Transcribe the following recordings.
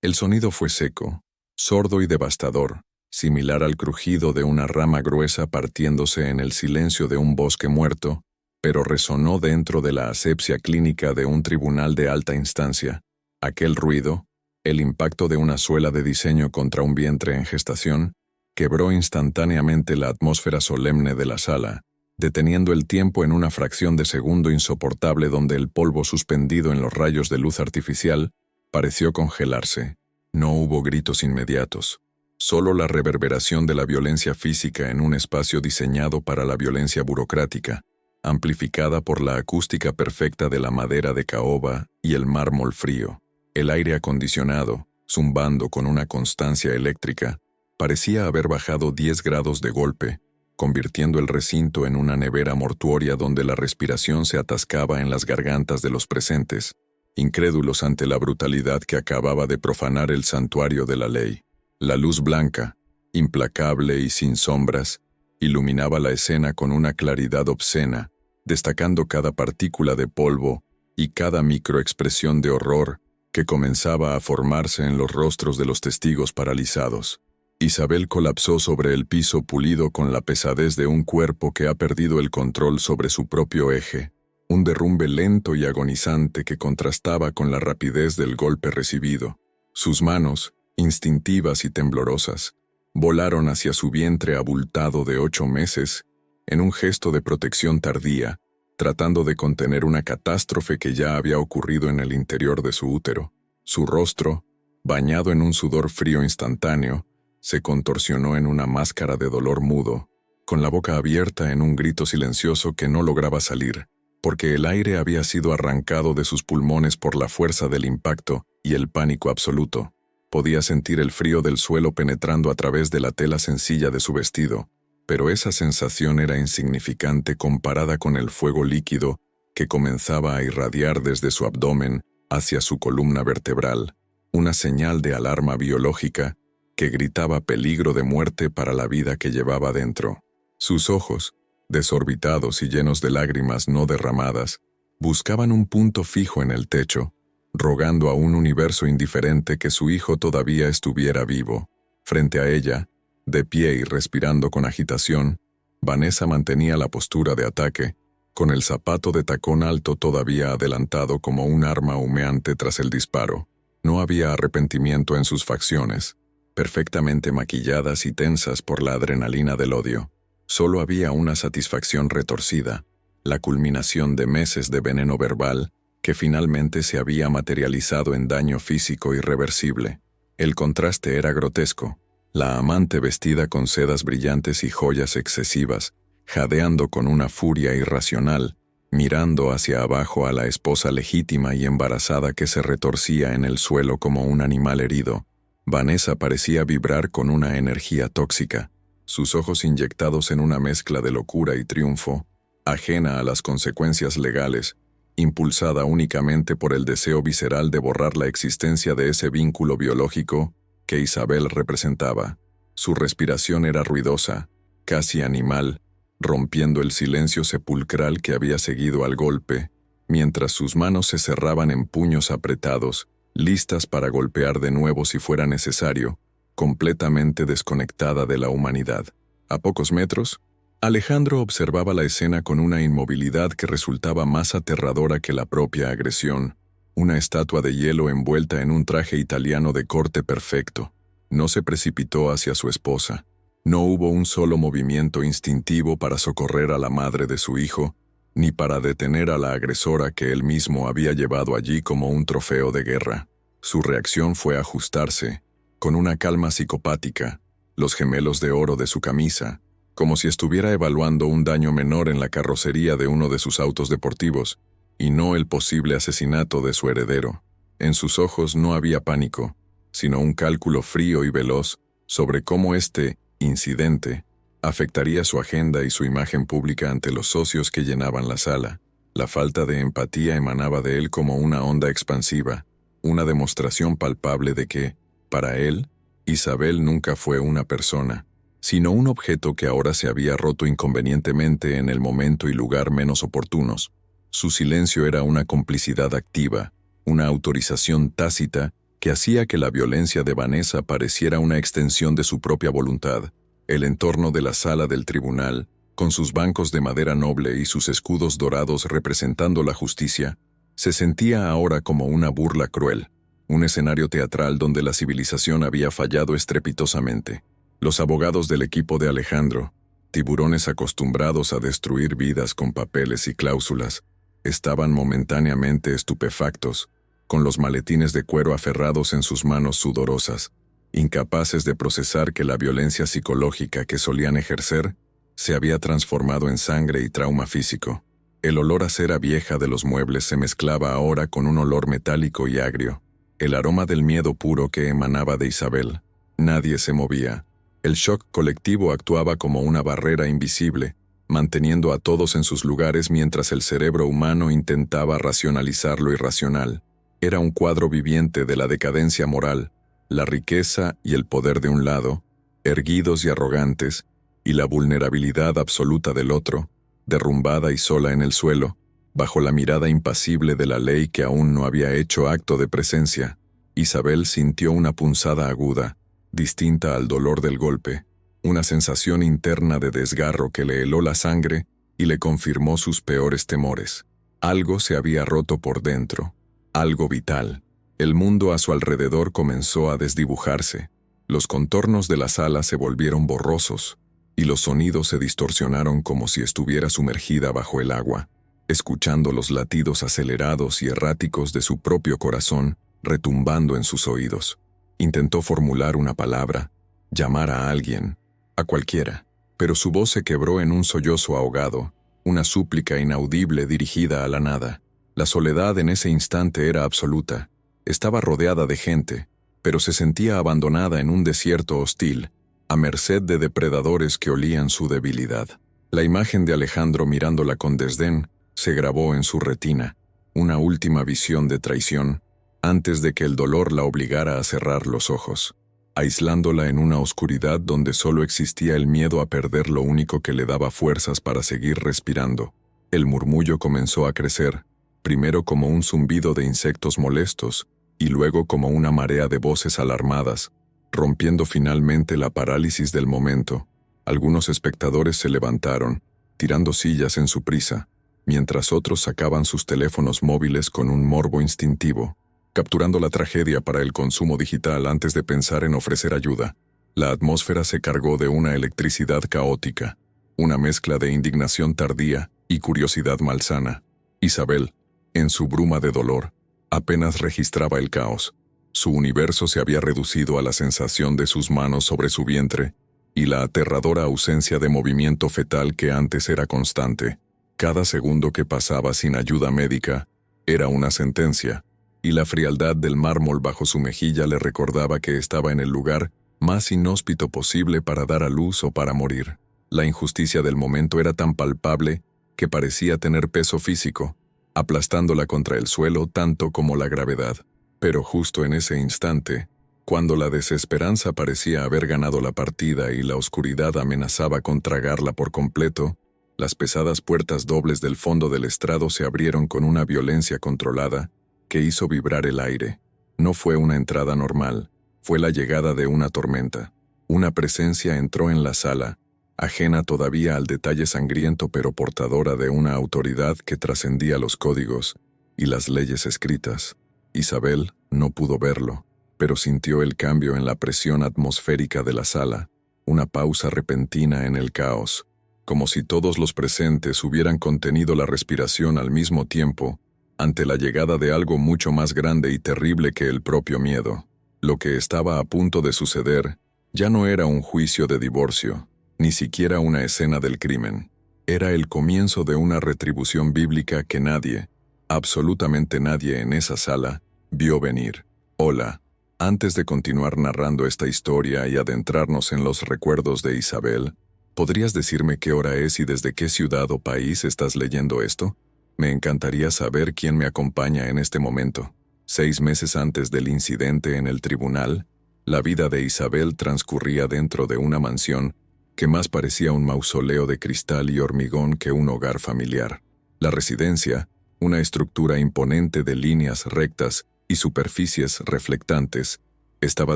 El sonido fue seco, sordo y devastador, similar al crujido de una rama gruesa partiéndose en el silencio de un bosque muerto, pero resonó dentro de la asepsia clínica de un tribunal de alta instancia. Aquel ruido, el impacto de una suela de diseño contra un vientre en gestación, quebró instantáneamente la atmósfera solemne de la sala, deteniendo el tiempo en una fracción de segundo insoportable donde el polvo suspendido en los rayos de luz artificial pareció congelarse. No hubo gritos inmediatos, solo la reverberación de la violencia física en un espacio diseñado para la violencia burocrática, amplificada por la acústica perfecta de la madera de caoba y el mármol frío. El aire acondicionado, zumbando con una constancia eléctrica, parecía haber bajado 10 grados de golpe, convirtiendo el recinto en una nevera mortuoria donde la respiración se atascaba en las gargantas de los presentes, incrédulos ante la brutalidad que acababa de profanar el santuario de la ley. La luz blanca, implacable y sin sombras, iluminaba la escena con una claridad obscena, destacando cada partícula de polvo y cada microexpresión de horror que comenzaba a formarse en los rostros de los testigos paralizados. Isabel colapsó sobre el piso pulido con la pesadez de un cuerpo que ha perdido el control sobre su propio eje, un derrumbe lento y agonizante que contrastaba con la rapidez del golpe recibido. Sus manos, instintivas y temblorosas, volaron hacia su vientre abultado de 8 meses, en un gesto de protección tardía, tratando de contener una catástrofe que ya había ocurrido en el interior de su útero. Su rostro, bañado en un sudor frío instantáneo, se contorsionó en una máscara de dolor mudo, con la boca abierta en un grito silencioso que no lograba salir, porque el aire había sido arrancado de sus pulmones por la fuerza del impacto y el pánico absoluto. Podía sentir el frío del suelo penetrando a través de la tela sencilla de su vestido, pero esa sensación era insignificante comparada con el fuego líquido que comenzaba a irradiar desde su abdomen hacia su columna vertebral, una señal de alarma biológica que gritaba peligro de muerte para la vida que llevaba dentro. Sus ojos, desorbitados y llenos de lágrimas no derramadas, buscaban un punto fijo en el techo, rogando a un universo indiferente que su hijo todavía estuviera vivo. Frente a ella, de pie y respirando con agitación, Vanessa mantenía la postura de ataque, con el zapato de tacón alto todavía adelantado como un arma humeante tras el disparo. No había arrepentimiento en sus facciones, perfectamente maquilladas y tensas por la adrenalina del odio. Solo había una satisfacción retorcida, la culminación de meses de veneno verbal que finalmente se había materializado en daño físico irreversible. El contraste era grotesco. La amante vestida con sedas brillantes y joyas excesivas, jadeando con una furia irracional, mirando hacia abajo a la esposa legítima y embarazada que se retorcía en el suelo como un animal herido. Vanessa parecía vibrar con una energía tóxica, sus ojos inyectados en una mezcla de locura y triunfo, ajena a las consecuencias legales, impulsada únicamente por el deseo visceral de borrar la existencia de ese vínculo biológico que Isabel representaba. Su respiración era ruidosa, casi animal, rompiendo el silencio sepulcral que había seguido al golpe, mientras sus manos se cerraban en puños apretados, listas para golpear de nuevo si fuera necesario, completamente desconectada de la humanidad. A pocos metros, Alejandro observaba la escena con una inmovilidad que resultaba más aterradora que la propia agresión. Una estatua de hielo envuelta en un traje italiano de corte perfecto. No se precipitó hacia su esposa. No hubo un solo movimiento instintivo para socorrer a la madre de su hijo, ni para detener a la agresora que él mismo había llevado allí como un trofeo de guerra. Su reacción fue ajustarse, con una calma psicopática, los gemelos de oro de su camisa, como si estuviera evaluando un daño menor en la carrocería de uno de sus autos deportivos, y no el posible asesinato de su heredero. En sus ojos no había pánico, sino un cálculo frío y veloz sobre cómo este incidente afectaría su agenda y su imagen pública ante los socios que llenaban la sala. La falta de empatía emanaba de él como una onda expansiva, una demostración palpable de que, para él, Isabel nunca fue una persona, sino un objeto que ahora se había roto inconvenientemente en el momento y lugar menos oportunos. Su silencio era una complicidad activa, una autorización tácita que hacía que la violencia de Vanessa pareciera una extensión de su propia voluntad. El entorno de la sala del tribunal, con sus bancos de madera noble y sus escudos dorados representando la justicia, se sentía ahora como una burla cruel, un escenario teatral donde la civilización había fallado estrepitosamente. Los abogados del equipo de Alejandro, tiburones acostumbrados a destruir vidas con papeles y cláusulas, estaban momentáneamente estupefactos, con los maletines de cuero aferrados en sus manos sudorosas, incapaces de procesar que la violencia psicológica que solían ejercer se había transformado en sangre y trauma físico. El olor a cera vieja de los muebles se mezclaba ahora con un olor metálico y agrio, el aroma del miedo puro que emanaba de Isabel. Nadie se movía. El shock colectivo actuaba como una barrera invisible, manteniendo a todos en sus lugares mientras el cerebro humano intentaba racionalizar lo irracional. Era un cuadro viviente de la decadencia moral, la riqueza y el poder de un lado, erguidos y arrogantes, y la vulnerabilidad absoluta del otro, derrumbada y sola en el suelo, bajo la mirada impasible de la ley que aún no había hecho acto de presencia. Isabel sintió una punzada aguda, distinta al dolor del golpe, una sensación interna de desgarro que le heló la sangre y le confirmó sus peores temores. Algo se había roto por dentro, algo vital. El mundo a su alrededor comenzó a desdibujarse, los contornos de la sala se volvieron borrosos, y los sonidos se distorsionaron como si estuviera sumergida bajo el agua, escuchando los latidos acelerados y erráticos de su propio corazón retumbando en sus oídos. Intentó formular una palabra, llamar a alguien, a cualquiera, pero su voz se quebró en un sollozo ahogado, una súplica inaudible dirigida a la nada. La soledad en ese instante era absoluta. Estaba rodeada de gente, pero se sentía abandonada en un desierto hostil, a merced de depredadores que olían su debilidad. La imagen de Alejandro mirándola con desdén se grabó en su retina, una última visión de traición, antes de que el dolor la obligara a cerrar los ojos, aislándola en una oscuridad donde solo existía el miedo a perder lo único que le daba fuerzas para seguir respirando. El murmullo comenzó a crecer, primero como un zumbido de insectos molestos, y luego como una marea de voces alarmadas, rompiendo finalmente la parálisis del momento. Algunos espectadores se levantaron, tirando sillas en su prisa, mientras otros sacaban sus teléfonos móviles con un morbo instintivo, capturando la tragedia para el consumo digital antes de pensar en ofrecer ayuda. La atmósfera se cargó de una electricidad caótica, una mezcla de indignación tardía y curiosidad malsana. Isabel, en su bruma de dolor, apenas registraba el caos. Su universo se había reducido a la sensación de sus manos sobre su vientre y la aterradora ausencia de movimiento fetal que antes era constante. Cada segundo que pasaba sin ayuda médica era una sentencia, y la frialdad del mármol bajo su mejilla le recordaba que estaba en el lugar más inhóspito posible para dar a luz o para morir. La injusticia del momento era tan palpable que parecía tener peso físico, aplastándola contra el suelo tanto como la gravedad. Pero justo en ese instante, cuando la desesperanza parecía haber ganado la partida y la oscuridad amenazaba con tragarla por completo, las pesadas puertas dobles del fondo del estrado se abrieron con una violencia controlada que hizo vibrar el aire. No fue una entrada normal, fue la llegada de una tormenta. Una presencia entró en la sala, ajena todavía al detalle sangriento pero portadora de una autoridad que trascendía los códigos y las leyes escritas. Isabel no pudo verlo, pero sintió el cambio en la presión atmosférica de la sala, una pausa repentina en el caos, como si todos los presentes hubieran contenido la respiración al mismo tiempo, ante la llegada de algo mucho más grande y terrible que el propio miedo. Lo que estaba a punto de suceder ya no era un juicio de divorcio, ni siquiera una escena del crimen. Era el comienzo de una retribución bíblica que nadie, absolutamente nadie en esa sala, vio venir. Hola. Antes de continuar narrando esta historia y adentrarnos en los recuerdos de Isabel, ¿podrías decirme qué hora es y desde qué ciudad o país estás leyendo esto? Me encantaría saber quién me acompaña en este momento. 6 meses antes del incidente en el tribunal, la vida de Isabel transcurría dentro de una mansión que más parecía un mausoleo de cristal y hormigón que un hogar familiar. La residencia, una estructura imponente de líneas rectas y superficies reflectantes, estaba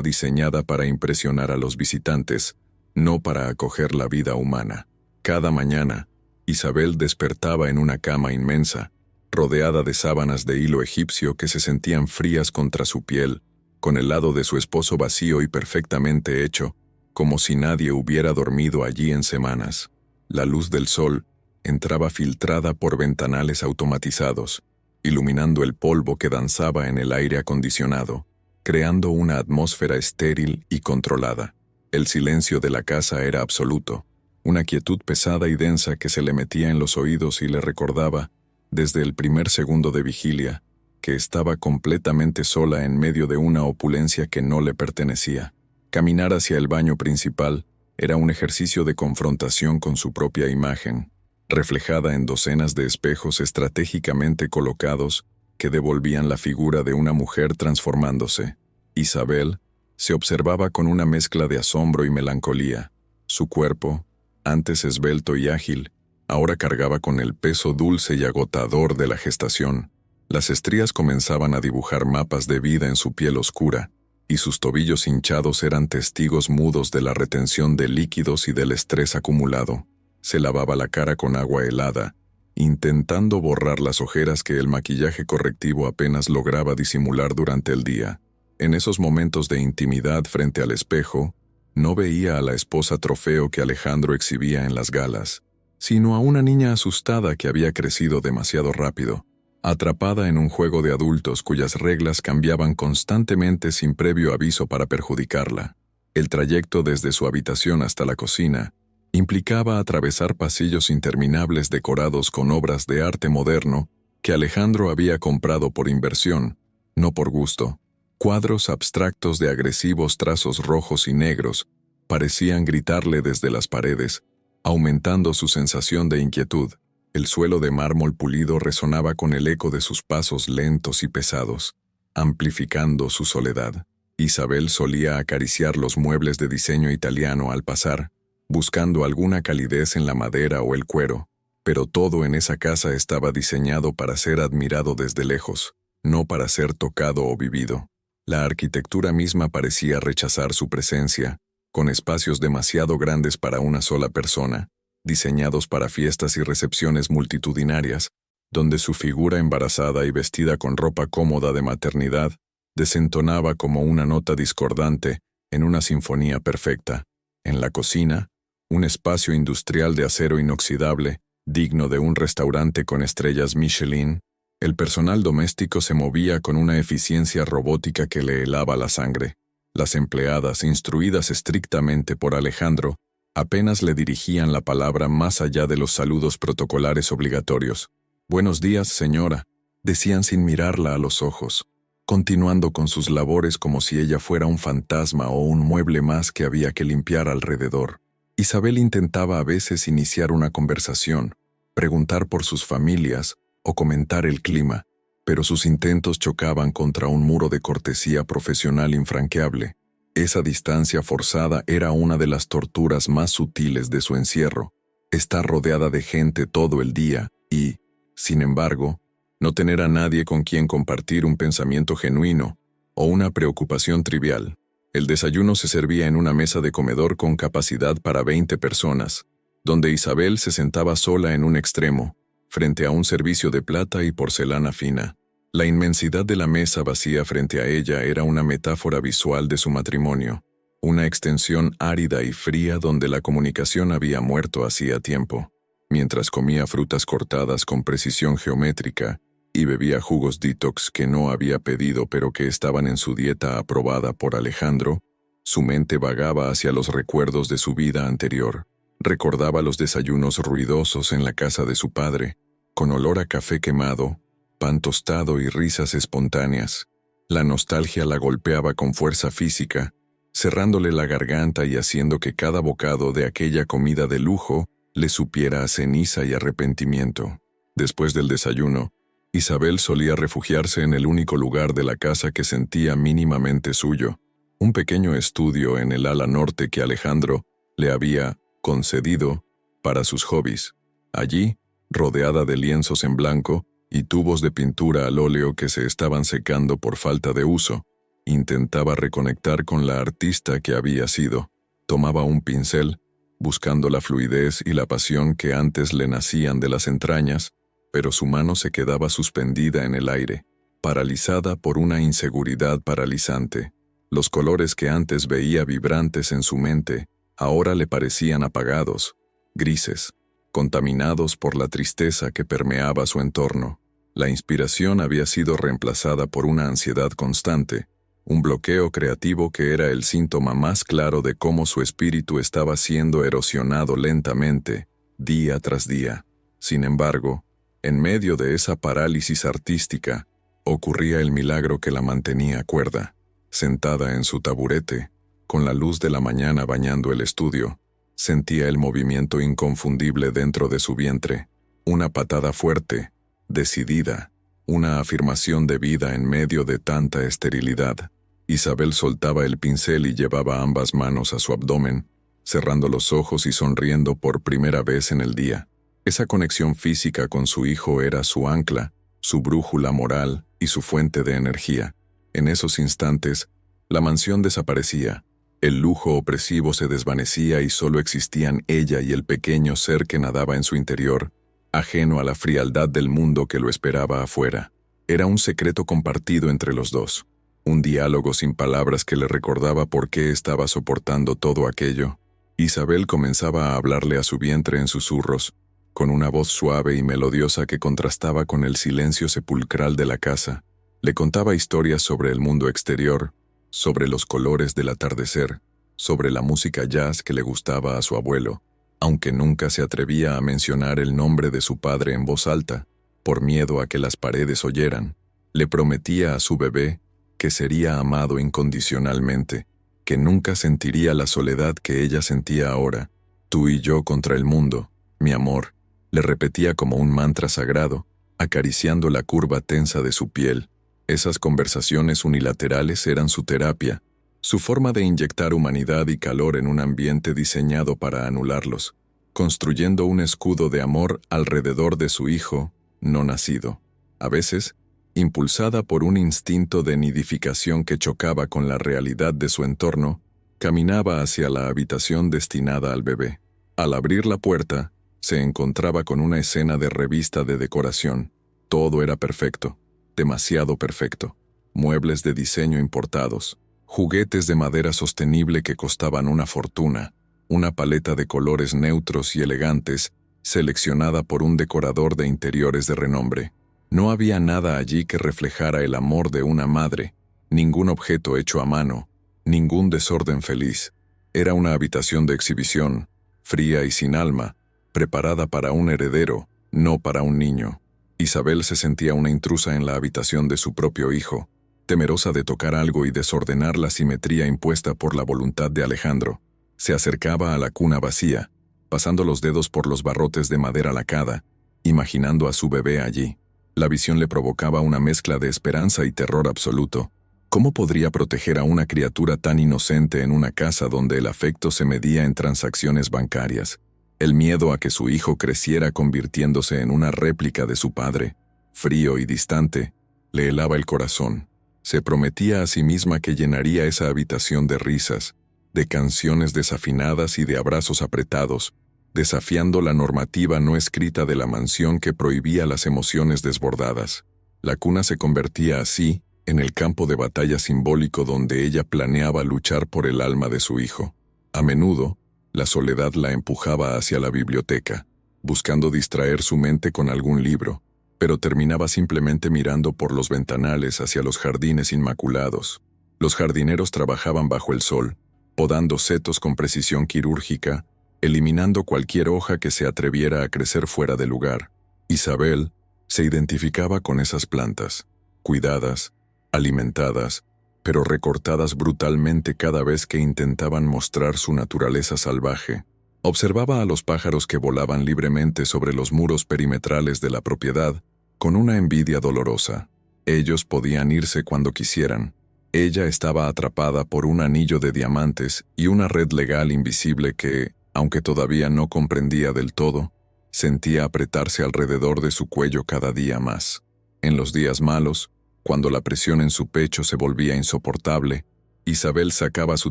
diseñada para impresionar a los visitantes, no para acoger la vida humana. Cada mañana, Isabel despertaba en una cama inmensa, rodeada de sábanas de hilo egipcio que se sentían frías contra su piel, con el lado de su esposo vacío y perfectamente hecho, como si nadie hubiera dormido allí en semanas. La luz del sol entraba filtrada por ventanales automatizados, iluminando el polvo que danzaba en el aire acondicionado, creando una atmósfera estéril y controlada. El silencio de la casa era absoluto, una quietud pesada y densa que se le metía en los oídos y le recordaba, desde el primer segundo de vigilia, que estaba completamente sola en medio de una opulencia que no le pertenecía. Caminar hacia el baño principal era un ejercicio de confrontación con su propia imagen, reflejada en docenas de espejos estratégicamente colocados que devolvían la figura de una mujer transformándose. Isabel se observaba con una mezcla de asombro y melancolía. Su cuerpo, antes esbelto y ágil, ahora cargaba con el peso dulce y agotador de la gestación. Las estrías comenzaban a dibujar mapas de vida en su piel oscura, y sus tobillos hinchados eran testigos mudos de la retención de líquidos y del estrés acumulado. Se lavaba la cara con agua helada, intentando borrar las ojeras que el maquillaje correctivo apenas lograba disimular durante el día. En esos momentos de intimidad frente al espejo, no veía a la esposa trofeo que Alejandro exhibía en las galas, sino a una niña asustada que había crecido demasiado rápido, atrapada en un juego de adultos cuyas reglas cambiaban constantemente sin previo aviso para perjudicarla. El trayecto desde su habitación hasta la cocina implicaba atravesar pasillos interminables decorados con obras de arte moderno que Alejandro había comprado por inversión, no por gusto. Cuadros abstractos de agresivos trazos rojos y negros parecían gritarle desde las paredes, aumentando su sensación de inquietud. El suelo de mármol pulido resonaba con el eco de sus pasos lentos y pesados, amplificando su soledad. Isabel solía acariciar los muebles de diseño italiano al pasar, buscando alguna calidez en la madera o el cuero, pero todo en esa casa estaba diseñado para ser admirado desde lejos, no para ser tocado o vivido. La arquitectura misma parecía rechazar su presencia, con espacios demasiado grandes para una sola persona, diseñados para fiestas y recepciones multitudinarias, donde su figura embarazada y vestida con ropa cómoda de maternidad desentonaba como una nota discordante en una sinfonía perfecta. En la cocina, un espacio industrial de acero inoxidable, digno de un restaurante con estrellas Michelin, el personal doméstico se movía con una eficiencia robótica que le helaba la sangre. Las empleadas, instruidas estrictamente por Alejandro, apenas le dirigían la palabra más allá de los saludos protocolares obligatorios. «Buenos días, señora», decían sin mirarla a los ojos, continuando con sus labores como si ella fuera un fantasma o un mueble más que había que limpiar alrededor. Isabel intentaba a veces iniciar una conversación, preguntar por sus familias o comentar el clima, pero sus intentos chocaban contra un muro de cortesía profesional infranqueable. Esa distancia forzada era una de las torturas más sutiles de su encierro, estar rodeada de gente todo el día y, sin embargo, no tener a nadie con quien compartir un pensamiento genuino o una preocupación trivial. El desayuno se servía en una mesa de comedor con capacidad para 20 personas, donde Isabel se sentaba sola en un extremo, frente a un servicio de plata y porcelana fina. La inmensidad de la mesa vacía frente a ella era una metáfora visual de su matrimonio, una extensión árida y fría donde la comunicación había muerto hacía tiempo. Mientras comía frutas cortadas con precisión geométrica y bebía jugos detox que no había pedido pero que estaban en su dieta aprobada por Alejandro, su mente vagaba hacia los recuerdos de su vida anterior. Recordaba los desayunos ruidosos en la casa de su padre, con olor a café quemado, pan tostado y risas espontáneas. La nostalgia la golpeaba con fuerza física, cerrándole la garganta y haciendo que cada bocado de aquella comida de lujo le supiera a ceniza y arrepentimiento. Después del desayuno, Isabel solía refugiarse en el único lugar de la casa que sentía mínimamente suyo, un pequeño estudio en el ala norte que Alejandro le había concedido para sus hobbies. Allí, rodeada de lienzos en blanco, y tubos de pintura al óleo que se estaban secando por falta de uso. Intentaba reconectar con la artista que había sido. Tomaba un pincel, buscando la fluidez y la pasión que antes le nacían de las entrañas, pero su mano se quedaba suspendida en el aire, paralizada por una inseguridad paralizante. Los colores que antes veía vibrantes en su mente, ahora le parecían apagados, grises, contaminados por la tristeza que permeaba su entorno. La inspiración había sido reemplazada por una ansiedad constante, un bloqueo creativo que era el síntoma más claro de cómo su espíritu estaba siendo erosionado lentamente, día tras día. Sin embargo, en medio de esa parálisis artística, ocurría el milagro que la mantenía cuerda. Sentada en su taburete, con la luz de la mañana bañando el estudio, sentía el movimiento inconfundible dentro de su vientre, una patada fuerte, decidida, una afirmación de vida en medio de tanta esterilidad. Isabel soltaba el pincel y llevaba ambas manos a su abdomen, cerrando los ojos y sonriendo por primera vez en el día. Esa conexión física con su hijo era su ancla, su brújula moral y su fuente de energía. En esos instantes, la mansión desaparecía, el lujo opresivo se desvanecía y solo existían ella y el pequeño ser que nadaba en su interior, ajeno a la frialdad del mundo que lo esperaba afuera. Era un secreto compartido entre los dos. Un diálogo sin palabras que le recordaba por qué estaba soportando todo aquello. Isabel comenzaba a hablarle a su vientre en susurros, con una voz suave y melodiosa que contrastaba con el silencio sepulcral de la casa. Le contaba historias sobre el mundo exterior, sobre los colores del atardecer, sobre la música jazz que le gustaba a su abuelo, aunque nunca se atrevía a mencionar el nombre de su padre en voz alta, por miedo a que las paredes oyeran. Le prometía a su bebé que sería amado incondicionalmente, que nunca sentiría la soledad que ella sentía ahora. Tú y yo contra el mundo, mi amor, le repetía como un mantra sagrado, acariciando la curva tensa de su piel. Esas conversaciones unilaterales eran su terapia, su forma de inyectar humanidad y calor en un ambiente diseñado para anularlos, construyendo un escudo de amor alrededor de su hijo no nacido. A veces, impulsada por un instinto de nidificación que chocaba con la realidad de su entorno, caminaba hacia la habitación destinada al bebé. Al abrir la puerta, se encontraba con una escena de revista de decoración. Todo era perfecto, demasiado perfecto. Muebles de diseño importados, juguetes de madera sostenible que costaban una fortuna, una paleta de colores neutros y elegantes, seleccionada por un decorador de interiores de renombre. No había nada allí que reflejara el amor de una madre, ningún objeto hecho a mano, ningún desorden feliz. Era una habitación de exhibición, fría y sin alma, preparada para un heredero, no para un niño. Isabel se sentía una intrusa en la habitación de su propio hijo, temerosa de tocar algo y desordenar la simetría impuesta por la voluntad de Alejandro. Se acercaba a la cuna vacía, pasando los dedos por los barrotes de madera lacada, imaginando a su bebé allí. La visión le provocaba una mezcla de esperanza y terror absoluto. ¿Cómo podría proteger a una criatura tan inocente en una casa donde el afecto se medía en transacciones bancarias? El miedo a que su hijo creciera convirtiéndose en una réplica de su padre, frío y distante, le helaba el corazón. Se prometía a sí misma que llenaría esa habitación de risas, de canciones desafinadas y de abrazos apretados, desafiando la normativa no escrita de la mansión que prohibía las emociones desbordadas. La cuna se convertía así en el campo de batalla simbólico donde ella planeaba luchar por el alma de su hijo. A menudo, la soledad la empujaba hacia la biblioteca, buscando distraer su mente con algún libro, pero terminaba simplemente mirando por los ventanales hacia los jardines inmaculados. Los jardineros trabajaban bajo el sol, podando setos con precisión quirúrgica, eliminando cualquier hoja que se atreviera a crecer fuera de lugar. Isabel se identificaba con esas plantas, cuidadas, alimentadas, pero recortadas brutalmente cada vez que intentaban mostrar su naturaleza salvaje. Observaba a los pájaros que volaban libremente sobre los muros perimetrales de la propiedad, con una envidia dolorosa. Ellos podían irse cuando quisieran. Ella estaba atrapada por un anillo de diamantes y una red legal invisible que, aunque todavía no comprendía del todo, Sentía apretarse alrededor de su cuello cada día más. En los días malos, cuando la presión en su pecho se volvía insoportable, Isabel sacaba su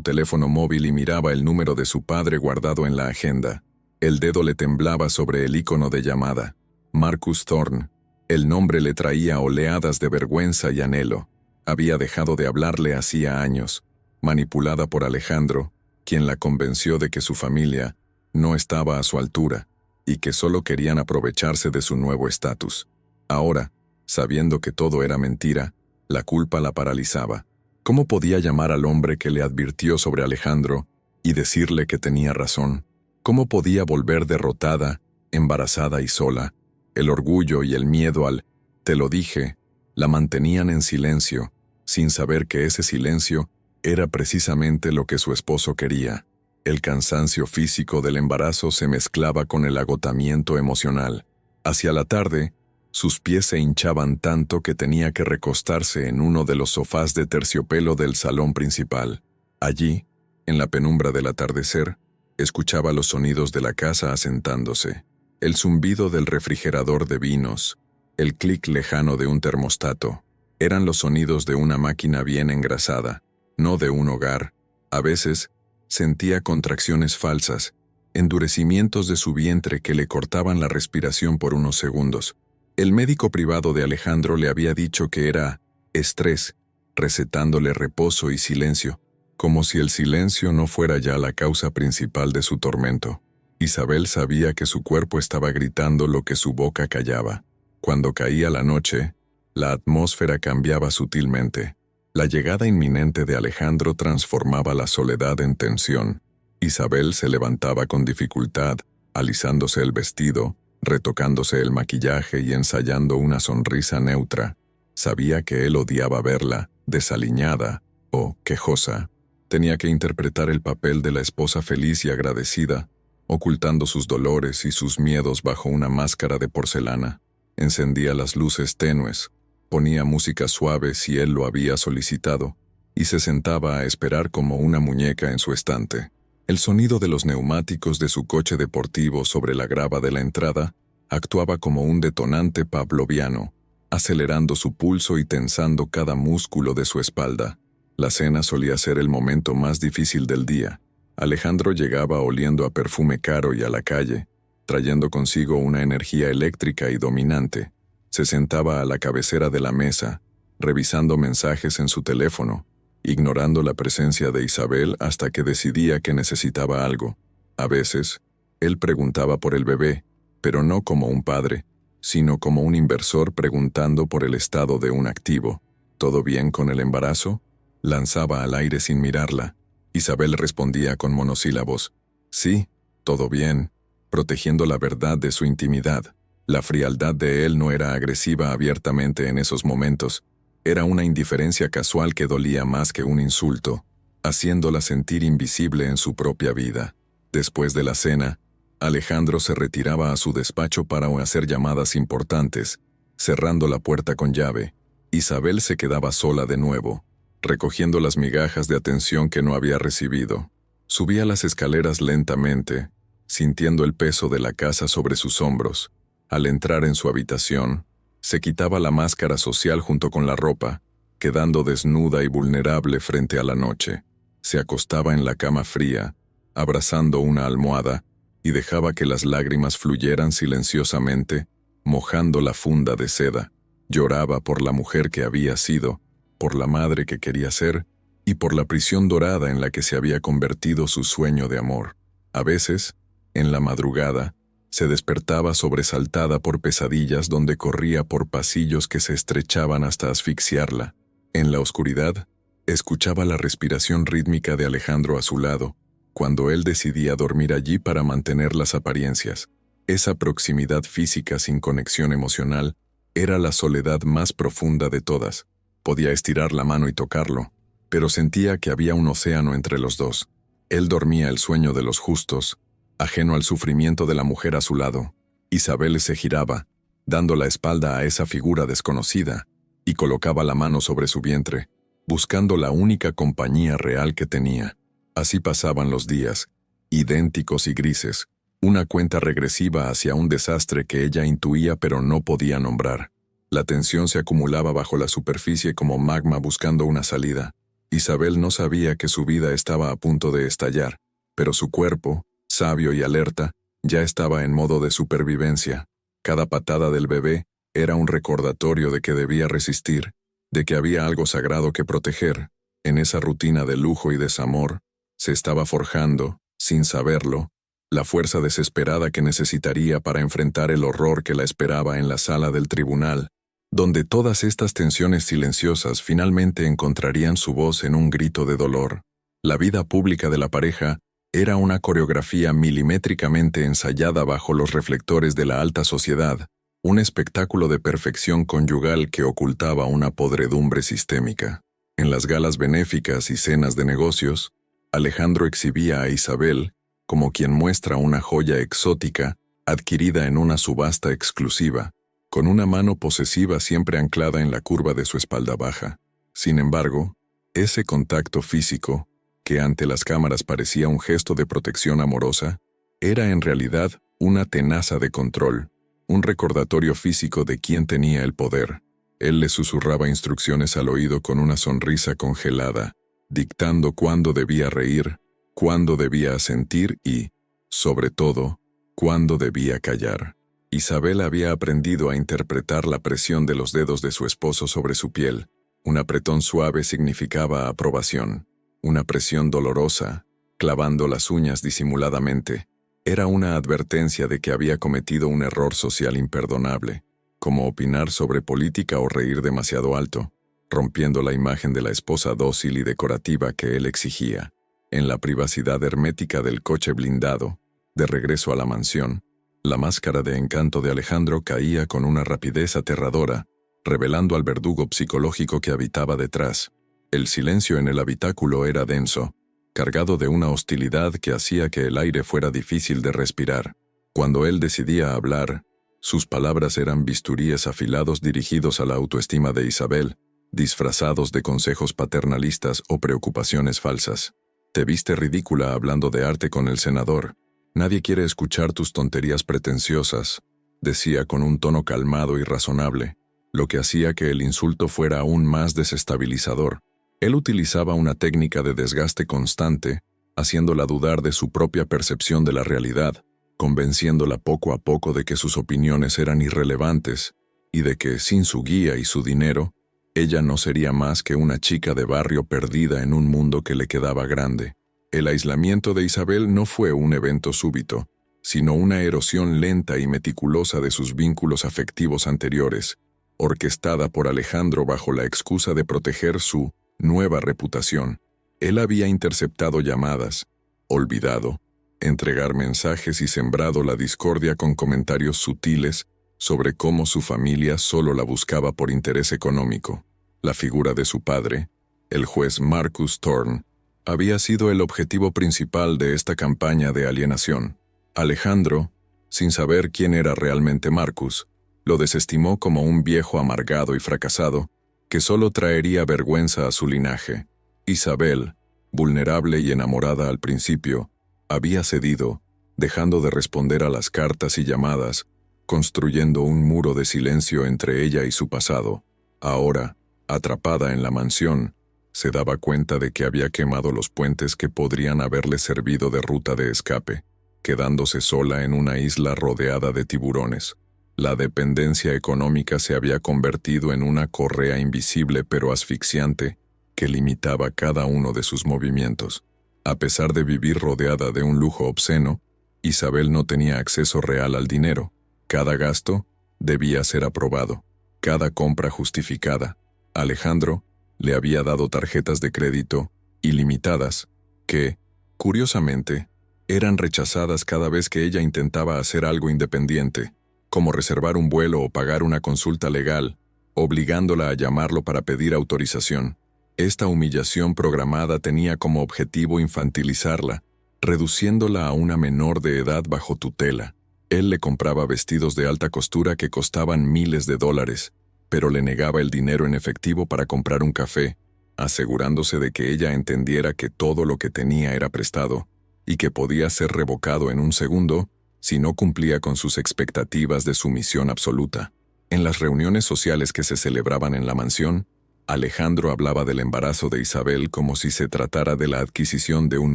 teléfono móvil y miraba el número de su padre guardado en la agenda. El dedo le temblaba sobre el icono de llamada. Marcus Thorne. El nombre le traía oleadas de vergüenza y anhelo. Había dejado de hablarle hacía años, manipulada por Alejandro, quien la convenció de que su familia no estaba a su altura y que solo querían aprovecharse de su nuevo estatus. Ahora, sabiendo que todo era mentira, la culpa la paralizaba. ¿Cómo podía llamar al hombre que le advirtió sobre Alejandro y decirle que tenía razón? ¿Cómo podía volver derrotada, embarazada y sola? El orgullo y el miedo al «te lo dije» la mantenían en silencio, sin saber que ese silencio era precisamente lo que su esposo quería. El cansancio físico del embarazo se mezclaba con el agotamiento emocional. Hacia la tarde, sus pies se hinchaban tanto que tenía que recostarse en uno de los sofás de terciopelo del salón principal. Allí, en la penumbra del atardecer, escuchaba los sonidos de la casa asentándose, el zumbido del refrigerador de vinos, el clic lejano de un termostato. Eran los sonidos de una máquina bien engrasada, no de un hogar. A veces, sentía contracciones falsas, endurecimientos de su vientre que le cortaban la respiración por unos segundos. El médico privado de Alejandro le había dicho que era estrés, recetándole reposo y silencio, como si el silencio no fuera ya la causa principal de su tormento. Isabel sabía que su cuerpo estaba gritando lo que su boca callaba. Cuando caía la noche, la atmósfera cambiaba sutilmente. La llegada inminente de Alejandro transformaba la soledad en tensión. Isabel se levantaba con dificultad, alisándose el vestido, retocándose el maquillaje y ensayando una sonrisa neutra. Sabía que él odiaba verla, desaliñada o quejosa. Tenía que interpretar el papel de la esposa feliz y agradecida, ocultando sus dolores y sus miedos bajo una máscara de porcelana. Encendía las luces tenues, ponía música suave si él lo había solicitado, y se sentaba a esperar como una muñeca en su estante. El sonido de los neumáticos de su coche deportivo sobre la grava de la entrada actuaba como un detonante pavloviano, acelerando su pulso y tensando cada músculo de su espalda. La cena solía ser el momento más difícil del día. Alejandro llegaba oliendo a perfume caro y a la calle, trayendo consigo una energía eléctrica y dominante. Se sentaba a la cabecera de la mesa, revisando mensajes en su teléfono, ignorando la presencia de Isabel hasta que decidía que necesitaba algo. A veces, él preguntaba por el bebé, pero no como un padre, sino como un inversor preguntando por el estado de un activo. ¿Todo bien con el embarazo? Lanzaba al aire sin mirarla. Isabel respondía con monosílabos. Sí, todo bien, protegiendo la verdad de su intimidad. La frialdad de él no era agresiva abiertamente en esos momentos. Era una indiferencia casual que dolía más que un insulto, haciéndola sentir invisible en su propia vida. Después de la cena, Alejandro se retiraba a su despacho para hacer llamadas importantes, cerrando la puerta con llave. Isabel se quedaba sola de nuevo, recogiendo las migajas de atención que no había recibido. Subía las escaleras lentamente, sintiendo el peso de la casa sobre sus hombros. Al entrar en su habitación, se quitaba la máscara social junto con la ropa, quedando desnuda y vulnerable frente a la noche. Se acostaba en la cama fría, abrazando una almohada, y dejaba que las lágrimas fluyeran silenciosamente, mojando la funda de seda. Lloraba por la mujer que había sido, por la madre que quería ser, y por la prisión dorada en la que se había convertido su sueño de amor. A veces, en la madrugada, se despertaba sobresaltada por pesadillas donde corría por pasillos que se estrechaban hasta asfixiarla. En la oscuridad, escuchaba la respiración rítmica de Alejandro a su lado, cuando él decidía dormir allí para mantener las apariencias. Esa proximidad física sin conexión emocional era la soledad más profunda de todas. Podía estirar la mano y tocarlo, pero sentía que había un océano entre los dos. Él dormía el sueño de los justos, ajeno al sufrimiento de la mujer a su lado. Isabel se giraba, dando la espalda a esa figura desconocida, y colocaba la mano sobre su vientre, buscando la única compañía real que tenía. Así pasaban los días, idénticos y grises, Una cuenta regresiva hacia un desastre que ella intuía pero no podía nombrar. La tensión se acumulaba bajo la superficie como magma buscando una salida. Isabel no sabía que su vida estaba a punto de estallar, pero su cuerpo, sabio y alerta, ya estaba en modo de supervivencia. Cada patada del bebé era un recordatorio de que debía resistir, de que había algo sagrado que proteger. En esa rutina de lujo y desamor, se estaba forjando, sin saberlo, la fuerza desesperada que necesitaría para enfrentar el horror que la esperaba en la sala del tribunal, donde todas estas tensiones silenciosas finalmente encontrarían su voz en un grito de dolor. La vida pública de la pareja era una coreografía milimétricamente ensayada bajo los reflectores de la alta sociedad, un espectáculo de perfección conyugal que ocultaba una podredumbre sistémica. En las galas benéficas y cenas de negocios, Alejandro exhibía a Isabel como quien muestra una joya exótica adquirida en una subasta exclusiva, con una mano posesiva siempre anclada en la curva de su espalda baja. Sin embargo, ese contacto físico, que ante las cámaras parecía un gesto de protección amorosa, era en realidad una tenaza de control, un recordatorio físico de quién tenía el poder. Él le susurraba instrucciones al oído con una sonrisa congelada, dictando cuándo debía reír, cuándo debía asentir y, sobre todo, cuándo debía callar. Isabel había aprendido a interpretar la presión de los dedos de su esposo sobre su piel. Un apretón suave significaba aprobación. Una presión dolorosa, clavando las uñas disimuladamente, era una advertencia de que había cometido un error social imperdonable, como opinar sobre política o reír demasiado alto, rompiendo la imagen de la esposa dócil y decorativa que él exigía. En la privacidad hermética del coche blindado, de regreso a la mansión, la máscara de encanto de Alejandro caía con una rapidez aterradora, revelando al verdugo psicológico que habitaba detrás. El silencio en el habitáculo era denso, cargado de una hostilidad que hacía que el aire fuera difícil de respirar. Cuando él decidía hablar, sus palabras eran bisturíes afilados dirigidos a la autoestima de Isabel, disfrazados de consejos paternalistas o preocupaciones falsas. Te viste ridícula hablando de arte con el senador. Nadie quiere escuchar tus tonterías pretenciosas, decía con un tono calmado y razonable, lo que hacía que el insulto fuera aún más desestabilizador. Él utilizaba una técnica de desgaste constante, haciéndola dudar de su propia percepción de la realidad, convenciéndola poco a poco de que sus opiniones eran irrelevantes y de que, sin su guía y su dinero, ella no sería más que una chica de barrio perdida en un mundo que le quedaba grande. El aislamiento de Isabel no fue un evento súbito, sino una erosión lenta y meticulosa de sus vínculos afectivos anteriores, orquestada por Alejandro bajo la excusa de proteger su nueva reputación. Él había interceptado llamadas, olvidado, entregar mensajes y sembrado la discordia con comentarios sutiles sobre cómo su familia solo la buscaba por interés económico. La figura de su padre, el juez Marcus Thorne, había sido el objetivo principal de esta campaña de alienación. Alejandro, sin saber quién era realmente Marcus, lo desestimó como un viejo amargado y fracasado, que solo traería vergüenza a su linaje. Isabel, vulnerable y enamorada al principio, había cedido, dejando de responder a las cartas y llamadas, construyendo un muro de silencio entre ella y su pasado. Ahora, atrapada en la mansión, se daba cuenta de que había quemado los puentes que podrían haberle servido de ruta de escape, quedándose sola en una isla rodeada de tiburones. La dependencia económica se había convertido en una correa invisible pero asfixiante que limitaba cada uno de sus movimientos. A pesar de vivir rodeada de un lujo obsceno, Isabel no tenía acceso real al dinero. Cada gasto debía ser aprobado, cada compra justificada. Alejandro le había dado tarjetas de crédito ilimitadas que, curiosamente, eran rechazadas cada vez que ella intentaba hacer algo independiente, como reservar un vuelo o pagar una consulta legal, obligándola a llamarlo para pedir autorización. Esta humillación programada tenía como objetivo infantilizarla, reduciéndola a una menor de edad bajo tutela. Él le compraba vestidos de alta costura que costaban miles de dólares, pero le negaba el dinero en efectivo para comprar un café, asegurándose de que ella entendiera que todo lo que tenía era prestado, y que podía ser revocado en un segundo si no cumplía con sus expectativas de sumisión absoluta. En las reuniones sociales que se celebraban en la mansión, Alejandro hablaba del embarazo de Isabel como si se tratara de la adquisición de un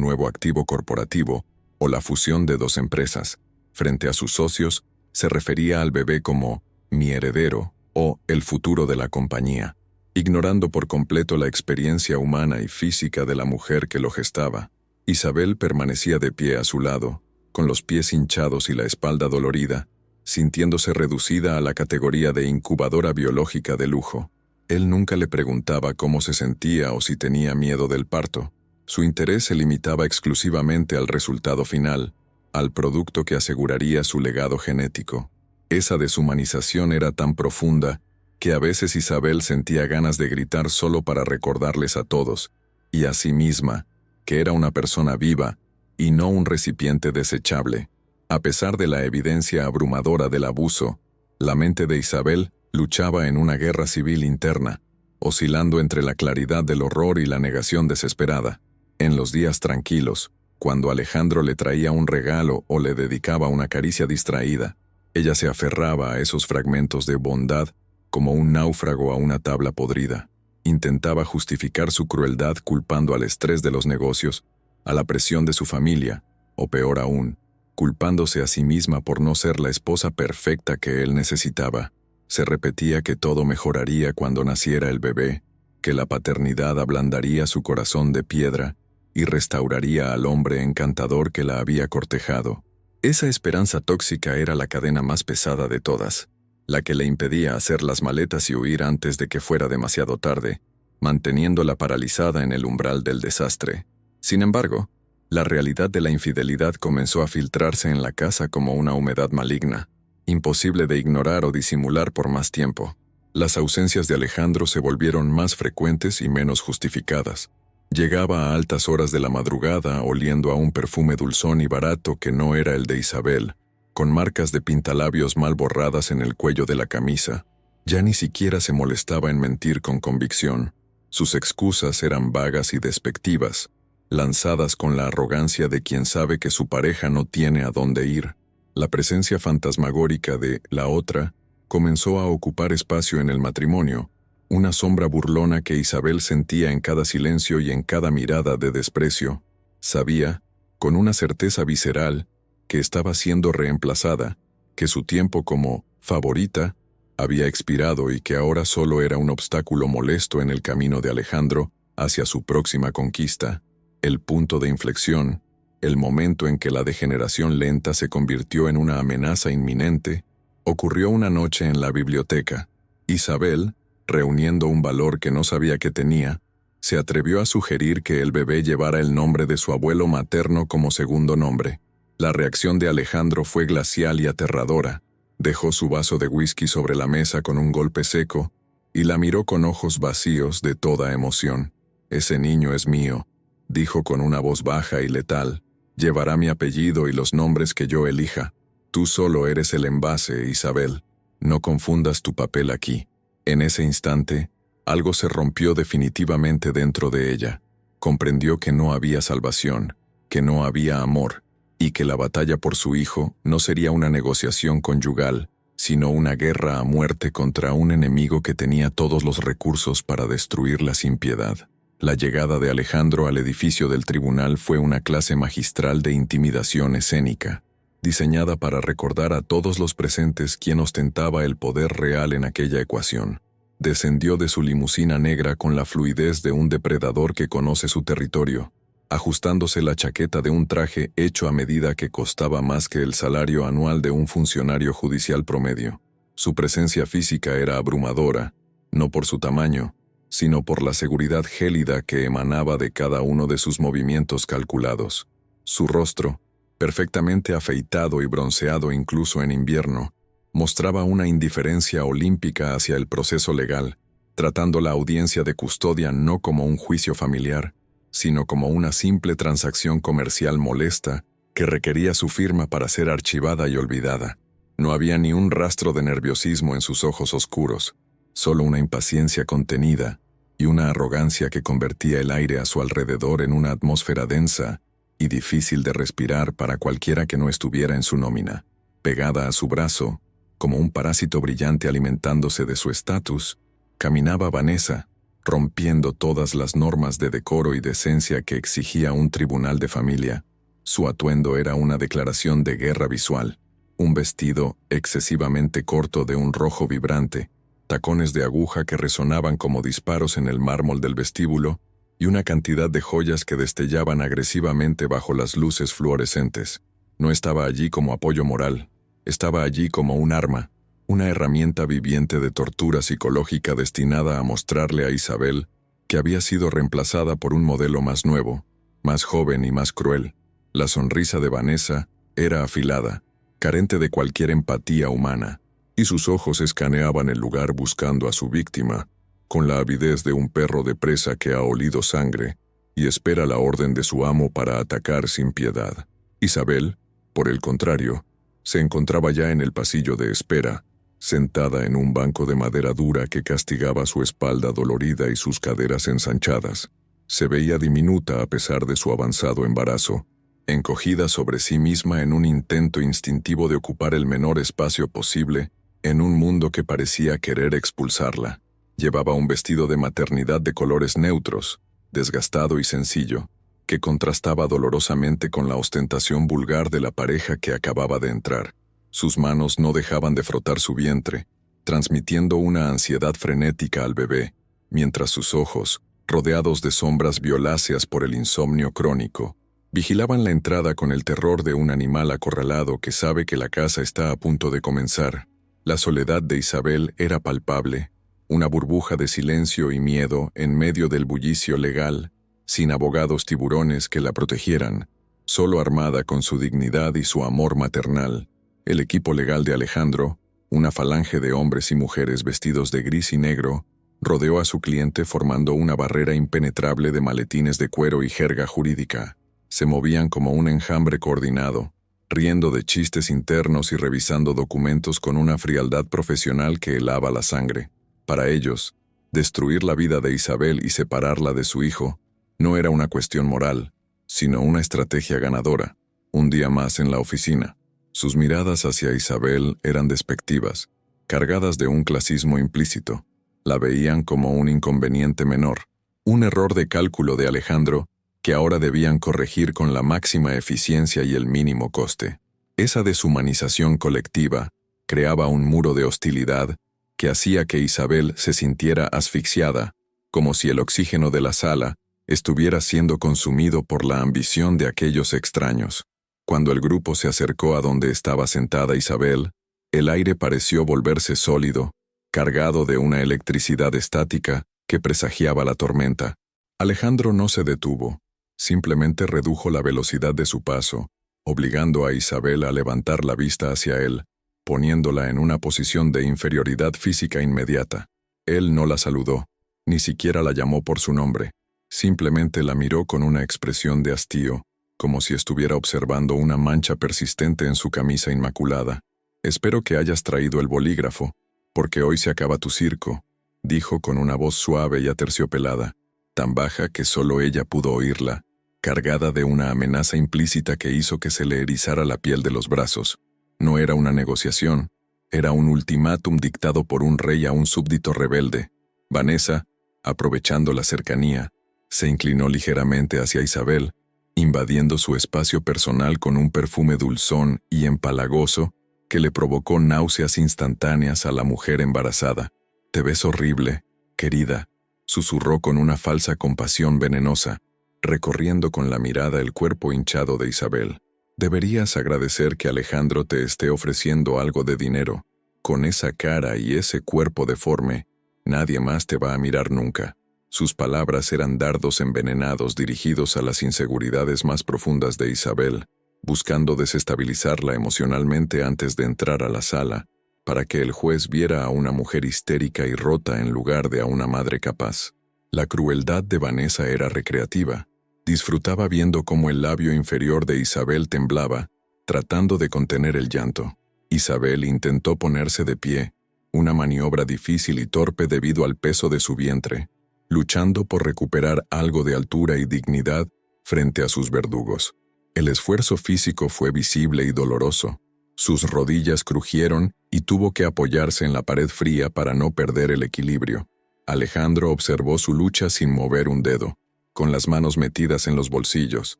nuevo activo corporativo o la fusión de dos empresas. Frente a sus socios, se refería al bebé como «mi heredero» o «el futuro de la compañía», ignorando por completo la experiencia humana y física de la mujer que lo gestaba. Isabel permanecía de pie a su lado, con los pies hinchados y la espalda dolorida, sintiéndose reducida a la categoría de incubadora biológica de lujo. Él nunca le preguntaba cómo se sentía o si tenía miedo del parto. Su interés se limitaba exclusivamente al resultado final, al producto que aseguraría su legado genético. Esa deshumanización era tan profunda que a veces Isabel sentía ganas de gritar solo para recordarles a todos, y a sí misma, que era una persona viva y no un recipiente desechable. A pesar de la evidencia abrumadora del abuso, la mente de Isabel luchaba en una guerra civil interna, oscilando entre la claridad del horror y la negación desesperada. En los días tranquilos, cuando Alejandro le traía un regalo o le dedicaba una caricia distraída, ella se aferraba a esos fragmentos de bondad como un náufrago a una tabla podrida. Intentaba justificar su crueldad culpando al estrés de los negocios, a la presión de su familia, o peor aún, culpándose a sí misma por no ser la esposa perfecta que él necesitaba. Se repetía que todo mejoraría cuando naciera el bebé, que la paternidad ablandaría su corazón de piedra y restauraría al hombre encantador que la había cortejado. Esa esperanza tóxica era la cadena más pesada de todas, la que le impedía hacer las maletas y huir antes de que fuera demasiado tarde, manteniéndola paralizada en el umbral del desastre. Sin embargo, la realidad de la infidelidad comenzó a filtrarse en la casa como una humedad maligna, imposible de ignorar o disimular por más tiempo. Las ausencias de Alejandro se volvieron más frecuentes y menos justificadas. Llegaba a altas horas de la madrugada oliendo a un perfume dulzón y barato que no era el de Isabel, con marcas de pintalabios mal borradas en el cuello de la camisa. Ya ni siquiera se molestaba en mentir con convicción. Sus excusas eran vagas y despectivas, lanzadas con la arrogancia de quien sabe que su pareja no tiene a dónde ir. La presencia fantasmagórica de la otra comenzó a ocupar espacio en el matrimonio, una sombra burlona que Isabel sentía en cada silencio y en cada mirada de desprecio. Sabía, con una certeza visceral, que estaba siendo reemplazada, que su tiempo como favorita había expirado y que ahora solo era un obstáculo molesto en el camino de Alejandro hacia su próxima conquista. El punto de inflexión, el momento en que la degeneración lenta se convirtió en una amenaza inminente, ocurrió una noche en la biblioteca. Isabel, reuniendo un valor que no sabía que tenía, se atrevió a sugerir que el bebé llevara el nombre de su abuelo materno como segundo nombre. La reacción de Alejandro fue glacial y aterradora. Dejó su vaso de whisky sobre la mesa con un golpe seco y la miró con ojos vacíos de toda emoción. «Ese niño es mío», dijo con una voz baja y letal. «Llevará mi apellido y los nombres que yo elija. Tú solo eres el envase, Isabel. No confundas tu papel aquí». En ese instante, algo se rompió definitivamente dentro de ella. Comprendió que no había salvación, que no había amor, y que la batalla por su hijo no sería una negociación conyugal, sino una guerra a muerte contra un enemigo que tenía todos los recursos para destruirla sin piedad. La llegada de Alejandro al edificio del tribunal fue una clase magistral de intimidación escénica, diseñada para recordar a todos los presentes quién ostentaba el poder real en aquella ecuación. Descendió de su limusina negra con la fluidez de un depredador que conoce su territorio, ajustándose la chaqueta de un traje hecho a medida que costaba más que el salario anual de un funcionario judicial promedio. Su presencia física era abrumadora, no por su tamaño, sino por la seguridad gélida que emanaba de cada uno de sus movimientos calculados. Su rostro, perfectamente afeitado y bronceado incluso en invierno, mostraba una indiferencia olímpica hacia el proceso legal, tratando la audiencia de custodia no como un juicio familiar, sino como una simple transacción comercial molesta que requería su firma para ser archivada y olvidada. No había ni un rastro de nerviosismo en sus ojos oscuros, solo una impaciencia contenida y una arrogancia que convertía el aire a su alrededor en una atmósfera densa y difícil de respirar para cualquiera que no estuviera en su nómina. Pegada a su brazo, como un parásito brillante alimentándose de su estatus, caminaba Vanessa, rompiendo todas las normas de decoro y decencia que exigía un tribunal de familia. Su atuendo era una declaración de guerra visual. Un vestido excesivamente corto de un rojo vibrante, tacones de aguja que resonaban como disparos en el mármol del vestíbulo y una cantidad de joyas que destellaban agresivamente bajo las luces fluorescentes. No estaba allí como apoyo moral, estaba allí como un arma, una herramienta viviente de tortura psicológica destinada a mostrarle a Isabel que había sido reemplazada por un modelo más nuevo, más joven y más cruel. La sonrisa de Vanessa era afilada, carente de cualquier empatía humana, y sus ojos escaneaban el lugar buscando a su víctima, con la avidez de un perro de presa que ha olido sangre y espera la orden de su amo para atacar sin piedad. Isabel, por el contrario, se encontraba ya en el pasillo de espera, sentada en un banco de madera dura que castigaba su espalda dolorida y sus caderas ensanchadas. Se veía diminuta a pesar de su avanzado embarazo, encogida sobre sí misma en un intento instintivo de ocupar el menor espacio posible en un mundo que parecía querer expulsarla. Llevaba un vestido de maternidad de colores neutros, desgastado y sencillo, que contrastaba dolorosamente con la ostentación vulgar de la pareja que acababa de entrar. Sus manos no dejaban de frotar su vientre, transmitiendo una ansiedad frenética al bebé, mientras sus ojos, rodeados de sombras violáceas por el insomnio crónico, vigilaban la entrada con el terror de un animal acorralado que sabe que la caza está a punto de comenzar. La soledad de Isabel era palpable, una burbuja de silencio y miedo en medio del bullicio legal, sin abogados tiburones que la protegieran, solo armada con su dignidad y su amor maternal. El equipo legal de Alejandro, una falange de hombres y mujeres vestidos de gris y negro, rodeó a su cliente formando una barrera impenetrable de maletines de cuero y jerga jurídica. Se movían como un enjambre coordinado, riendo de chistes internos y revisando documentos con una frialdad profesional que helaba la sangre. Para ellos, destruir la vida de Isabel y separarla de su hijo no era una cuestión moral, sino una estrategia ganadora. Un día más en la oficina. Sus miradas hacia Isabel eran despectivas, cargadas de un clasismo implícito. La veían como un inconveniente menor, un error de cálculo de Alejandro que ahora debían corregir con la máxima eficiencia y el mínimo coste. Esa deshumanización colectiva creaba un muro de hostilidad que hacía que Isabel se sintiera asfixiada, como si el oxígeno de la sala estuviera siendo consumido por la ambición de aquellos extraños. Cuando el grupo se acercó a donde estaba sentada Isabel, el aire pareció volverse sólido, cargado de una electricidad estática que presagiaba la tormenta. Alejandro no se detuvo, simplemente redujo la velocidad de su paso, obligando a Isabel a levantar la vista hacia él, poniéndola en una posición de inferioridad física inmediata. Él no la saludó, ni siquiera la llamó por su nombre, simplemente la miró con una expresión de hastío, como si estuviera observando una mancha persistente en su camisa inmaculada. «Espero que hayas traído el bolígrafo, porque hoy se acaba tu circo», dijo con una voz suave y aterciopelada, tan baja que solo ella pudo oírla, cargada de una amenaza implícita que hizo que se le erizara la piel de los brazos. No era una negociación, era un ultimátum dictado por un rey a un súbdito rebelde. Vanessa, aprovechando la cercanía, se inclinó ligeramente hacia Isabel, invadiendo su espacio personal con un perfume dulzón y empalagoso que le provocó náuseas instantáneas a la mujer embarazada. «Te ves horrible, querida», susurró con una falsa compasión venenosa, recorriendo con la mirada el cuerpo hinchado de Isabel. «Deberías agradecer que Alejandro te esté ofreciendo algo de dinero. Con esa cara y ese cuerpo deforme, nadie más te va a mirar nunca». Sus palabras eran dardos envenenados dirigidos a las inseguridades más profundas de Isabel, buscando desestabilizarla emocionalmente antes de entrar a la sala, para que el juez viera a una mujer histérica y rota en lugar de a una madre capaz. La crueldad de Vanessa era recreativa. Disfrutaba viendo cómo el labio inferior de Isabel temblaba, tratando de contener el llanto. Isabel intentó ponerse de pie, una maniobra difícil y torpe debido al peso de su vientre, luchando por recuperar algo de altura y dignidad frente a sus verdugos. El esfuerzo físico fue visible y doloroso. Sus rodillas crujieron y tuvo que apoyarse en la pared fría para no perder el equilibrio. Alejandro observó su lucha sin mover un dedo, con las manos metidas en los bolsillos,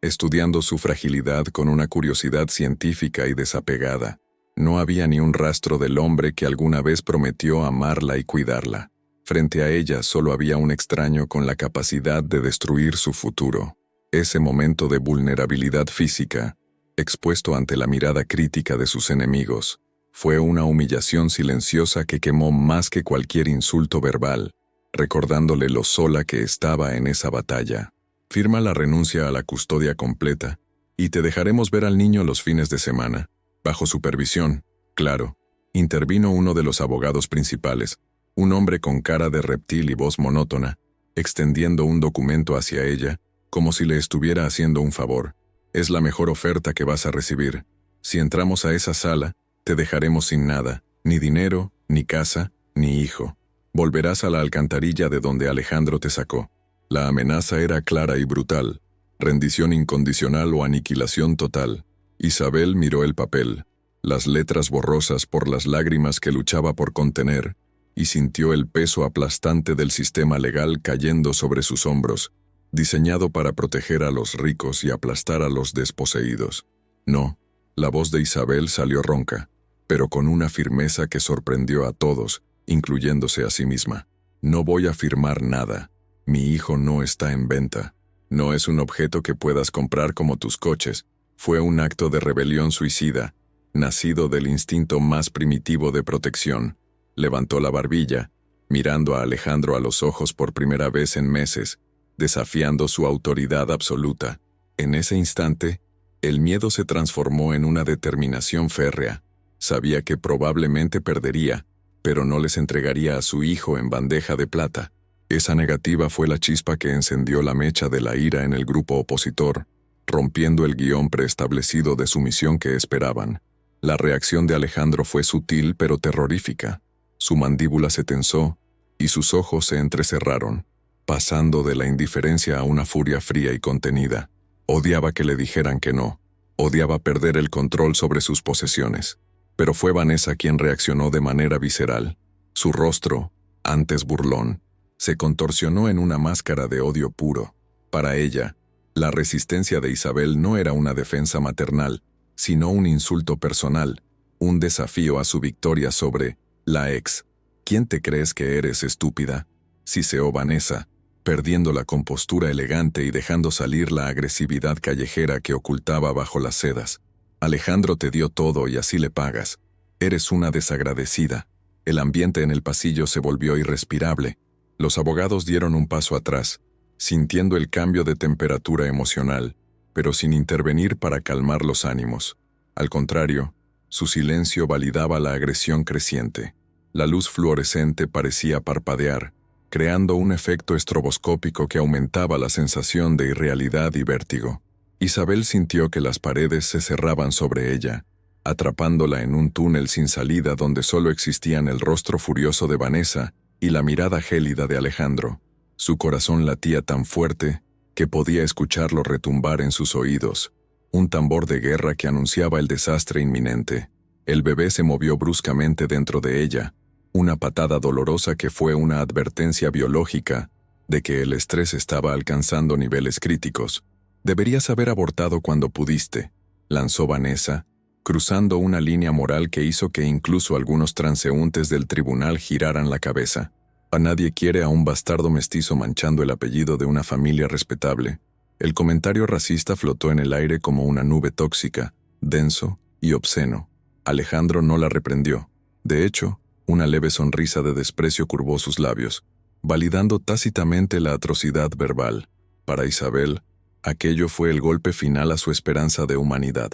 estudiando su fragilidad con una curiosidad científica y desapegada. No había ni un rastro del hombre que alguna vez prometió amarla y cuidarla. Frente a ella solo había un extraño con la capacidad de destruir su futuro. Ese momento de vulnerabilidad física, expuesto ante la mirada crítica de sus enemigos, fue una humillación silenciosa que quemó más que cualquier insulto verbal, recordándole lo sola que estaba en esa batalla. Firma la renuncia a la custodia completa, y te dejaremos ver al niño los fines de semana. Bajo supervisión, claro, intervino uno de los abogados principales, un hombre con cara de reptil y voz monótona, extendiendo un documento hacia ella, como si le estuviera haciendo un favor. Es la mejor oferta que vas a recibir. Si entramos a esa sala, te dejaremos sin nada, ni dinero, ni casa, ni hijo. Volverás a la alcantarilla de donde Alejandro te sacó. La amenaza era clara y brutal, rendición incondicional o aniquilación total. Isabel miró el papel, las letras borrosas por las lágrimas que luchaba por contener, y sintió el peso aplastante del sistema legal cayendo sobre sus hombros, diseñado para proteger a los ricos y aplastar a los desposeídos. No, la voz de Isabel salió ronca, pero con una firmeza que sorprendió a todos, incluyéndose a sí misma. No voy a firmar nada. Mi hijo no está en venta. No es un objeto que puedas comprar como tus coches. Fue un acto de rebelión suicida, nacido del instinto más primitivo de protección. Levantó la barbilla, mirando a Alejandro a los ojos por primera vez en meses, desafiando su autoridad absoluta. En ese instante, el miedo se transformó en una determinación férrea. Sabía que probablemente perdería, pero no les entregaría a su hijo en bandeja de plata. Esa negativa fue la chispa que encendió la mecha de la ira en el grupo opositor, rompiendo el guión preestablecido de sumisión que esperaban. La reacción de Alejandro fue sutil pero terrorífica. Su mandíbula se tensó y sus ojos se entrecerraron, pasando de la indiferencia a una furia fría y contenida. Odiaba que le dijeran que no. Odiaba perder el control sobre sus posesiones. Pero fue Vanessa quien reaccionó de manera visceral. Su rostro, antes burlón, se contorsionó en una máscara de odio puro. Para ella, la resistencia de Isabel no era una defensa maternal, sino un insulto personal, un desafío a su victoria sobre la ex. ¿Quién te crees que eres, estúpida?, siseó Vanessa, perdiendo la compostura elegante y dejando salir la agresividad callejera que ocultaba bajo las sedas. Alejandro te dio todo y así le pagas. Eres una desagradecida. El ambiente en el pasillo se volvió irrespirable. Los abogados dieron un paso atrás, sintiendo el cambio de temperatura emocional, pero sin intervenir para calmar los ánimos. Al contrario, su silencio validaba la agresión creciente. La luz fluorescente parecía parpadear, creando un efecto estroboscópico que aumentaba la sensación de irrealidad y vértigo. Isabel sintió que las paredes se cerraban sobre ella, atrapándola en un túnel sin salida donde solo existían el rostro furioso de Vanessa y la mirada gélida de Alejandro. Su corazón latía tan fuerte que podía escucharlo retumbar en sus oídos, un tambor de guerra que anunciaba el desastre inminente. El bebé se movió bruscamente dentro de ella, una patada dolorosa que fue una advertencia biológica de que el estrés estaba alcanzando niveles críticos. Deberías haber abortado cuando pudiste, lanzó Vanessa, cruzando una línea moral que hizo que incluso algunos transeúntes del tribunal giraran la cabeza. A nadie quiere a un bastardo mestizo manchando el apellido de una familia respetable. El comentario racista flotó en el aire como una nube tóxica, denso y obsceno. Alejandro no la reprendió. De hecho, una leve sonrisa de desprecio curvó sus labios, validando tácitamente la atrocidad verbal. Para Isabel, aquello fue el golpe final a su esperanza de humanidad.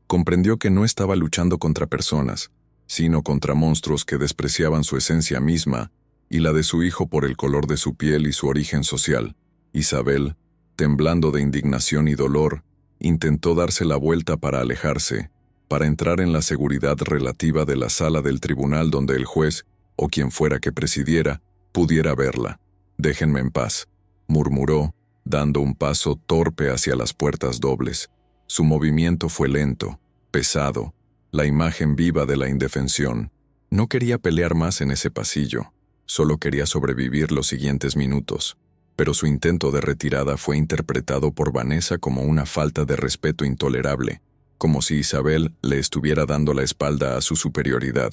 Comprendió que no estaba luchando contra personas, sino contra monstruos que despreciaban su esencia misma y la de su hijo por el color de su piel y su origen social. Isabel, temblando de indignación y dolor, intentó darse la vuelta para alejarse, para entrar en la seguridad relativa de la sala del tribunal donde el juez, o quien fuera que presidiera, pudiera verla. «Déjenme en paz», murmuró, dando un paso torpe hacia las puertas dobles. Su movimiento fue lento, pesado, la imagen viva de la indefensión. No quería pelear más en ese pasillo, solo quería sobrevivir los siguientes minutos. Pero su intento de retirada fue interpretado por Vanessa como una falta de respeto intolerable, como si Isabel le estuviera dando la espalda a su superioridad.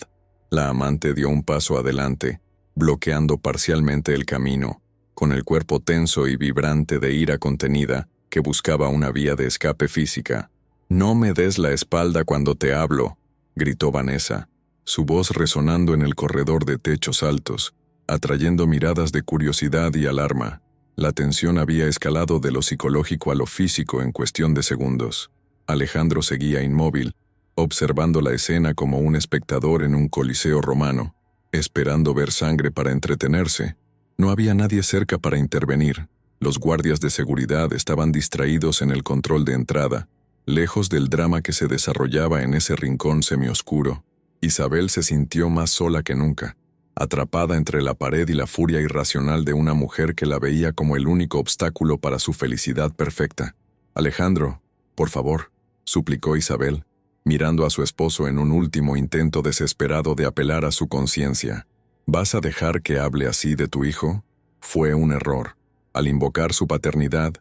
La amante dio un paso adelante, bloqueando parcialmente el camino, con el cuerpo tenso y vibrante de ira contenida que buscaba una vía de escape física. «No me des la espalda cuando te hablo», gritó Vanessa, su voz resonando en el corredor de techos altos, atrayendo miradas de curiosidad y alarma. La tensión había escalado de lo psicológico a lo físico en cuestión de segundos. Alejandro seguía inmóvil, observando la escena como un espectador en un coliseo romano, esperando ver sangre para entretenerse. No había nadie cerca para intervenir. Los guardias de seguridad estaban distraídos en el control de entrada, lejos del drama que se desarrollaba en ese rincón semioscuro. Isabel se sintió más sola que nunca, atrapada entre la pared y la furia irracional de una mujer que la veía como el único obstáculo para su felicidad perfecta. «Alejandro, por favor», suplicó Isabel, mirando a su esposo en un último intento desesperado de apelar a su conciencia. «¿Vas a dejar que hable así de tu hijo?» Fue un error. Al invocar su paternidad,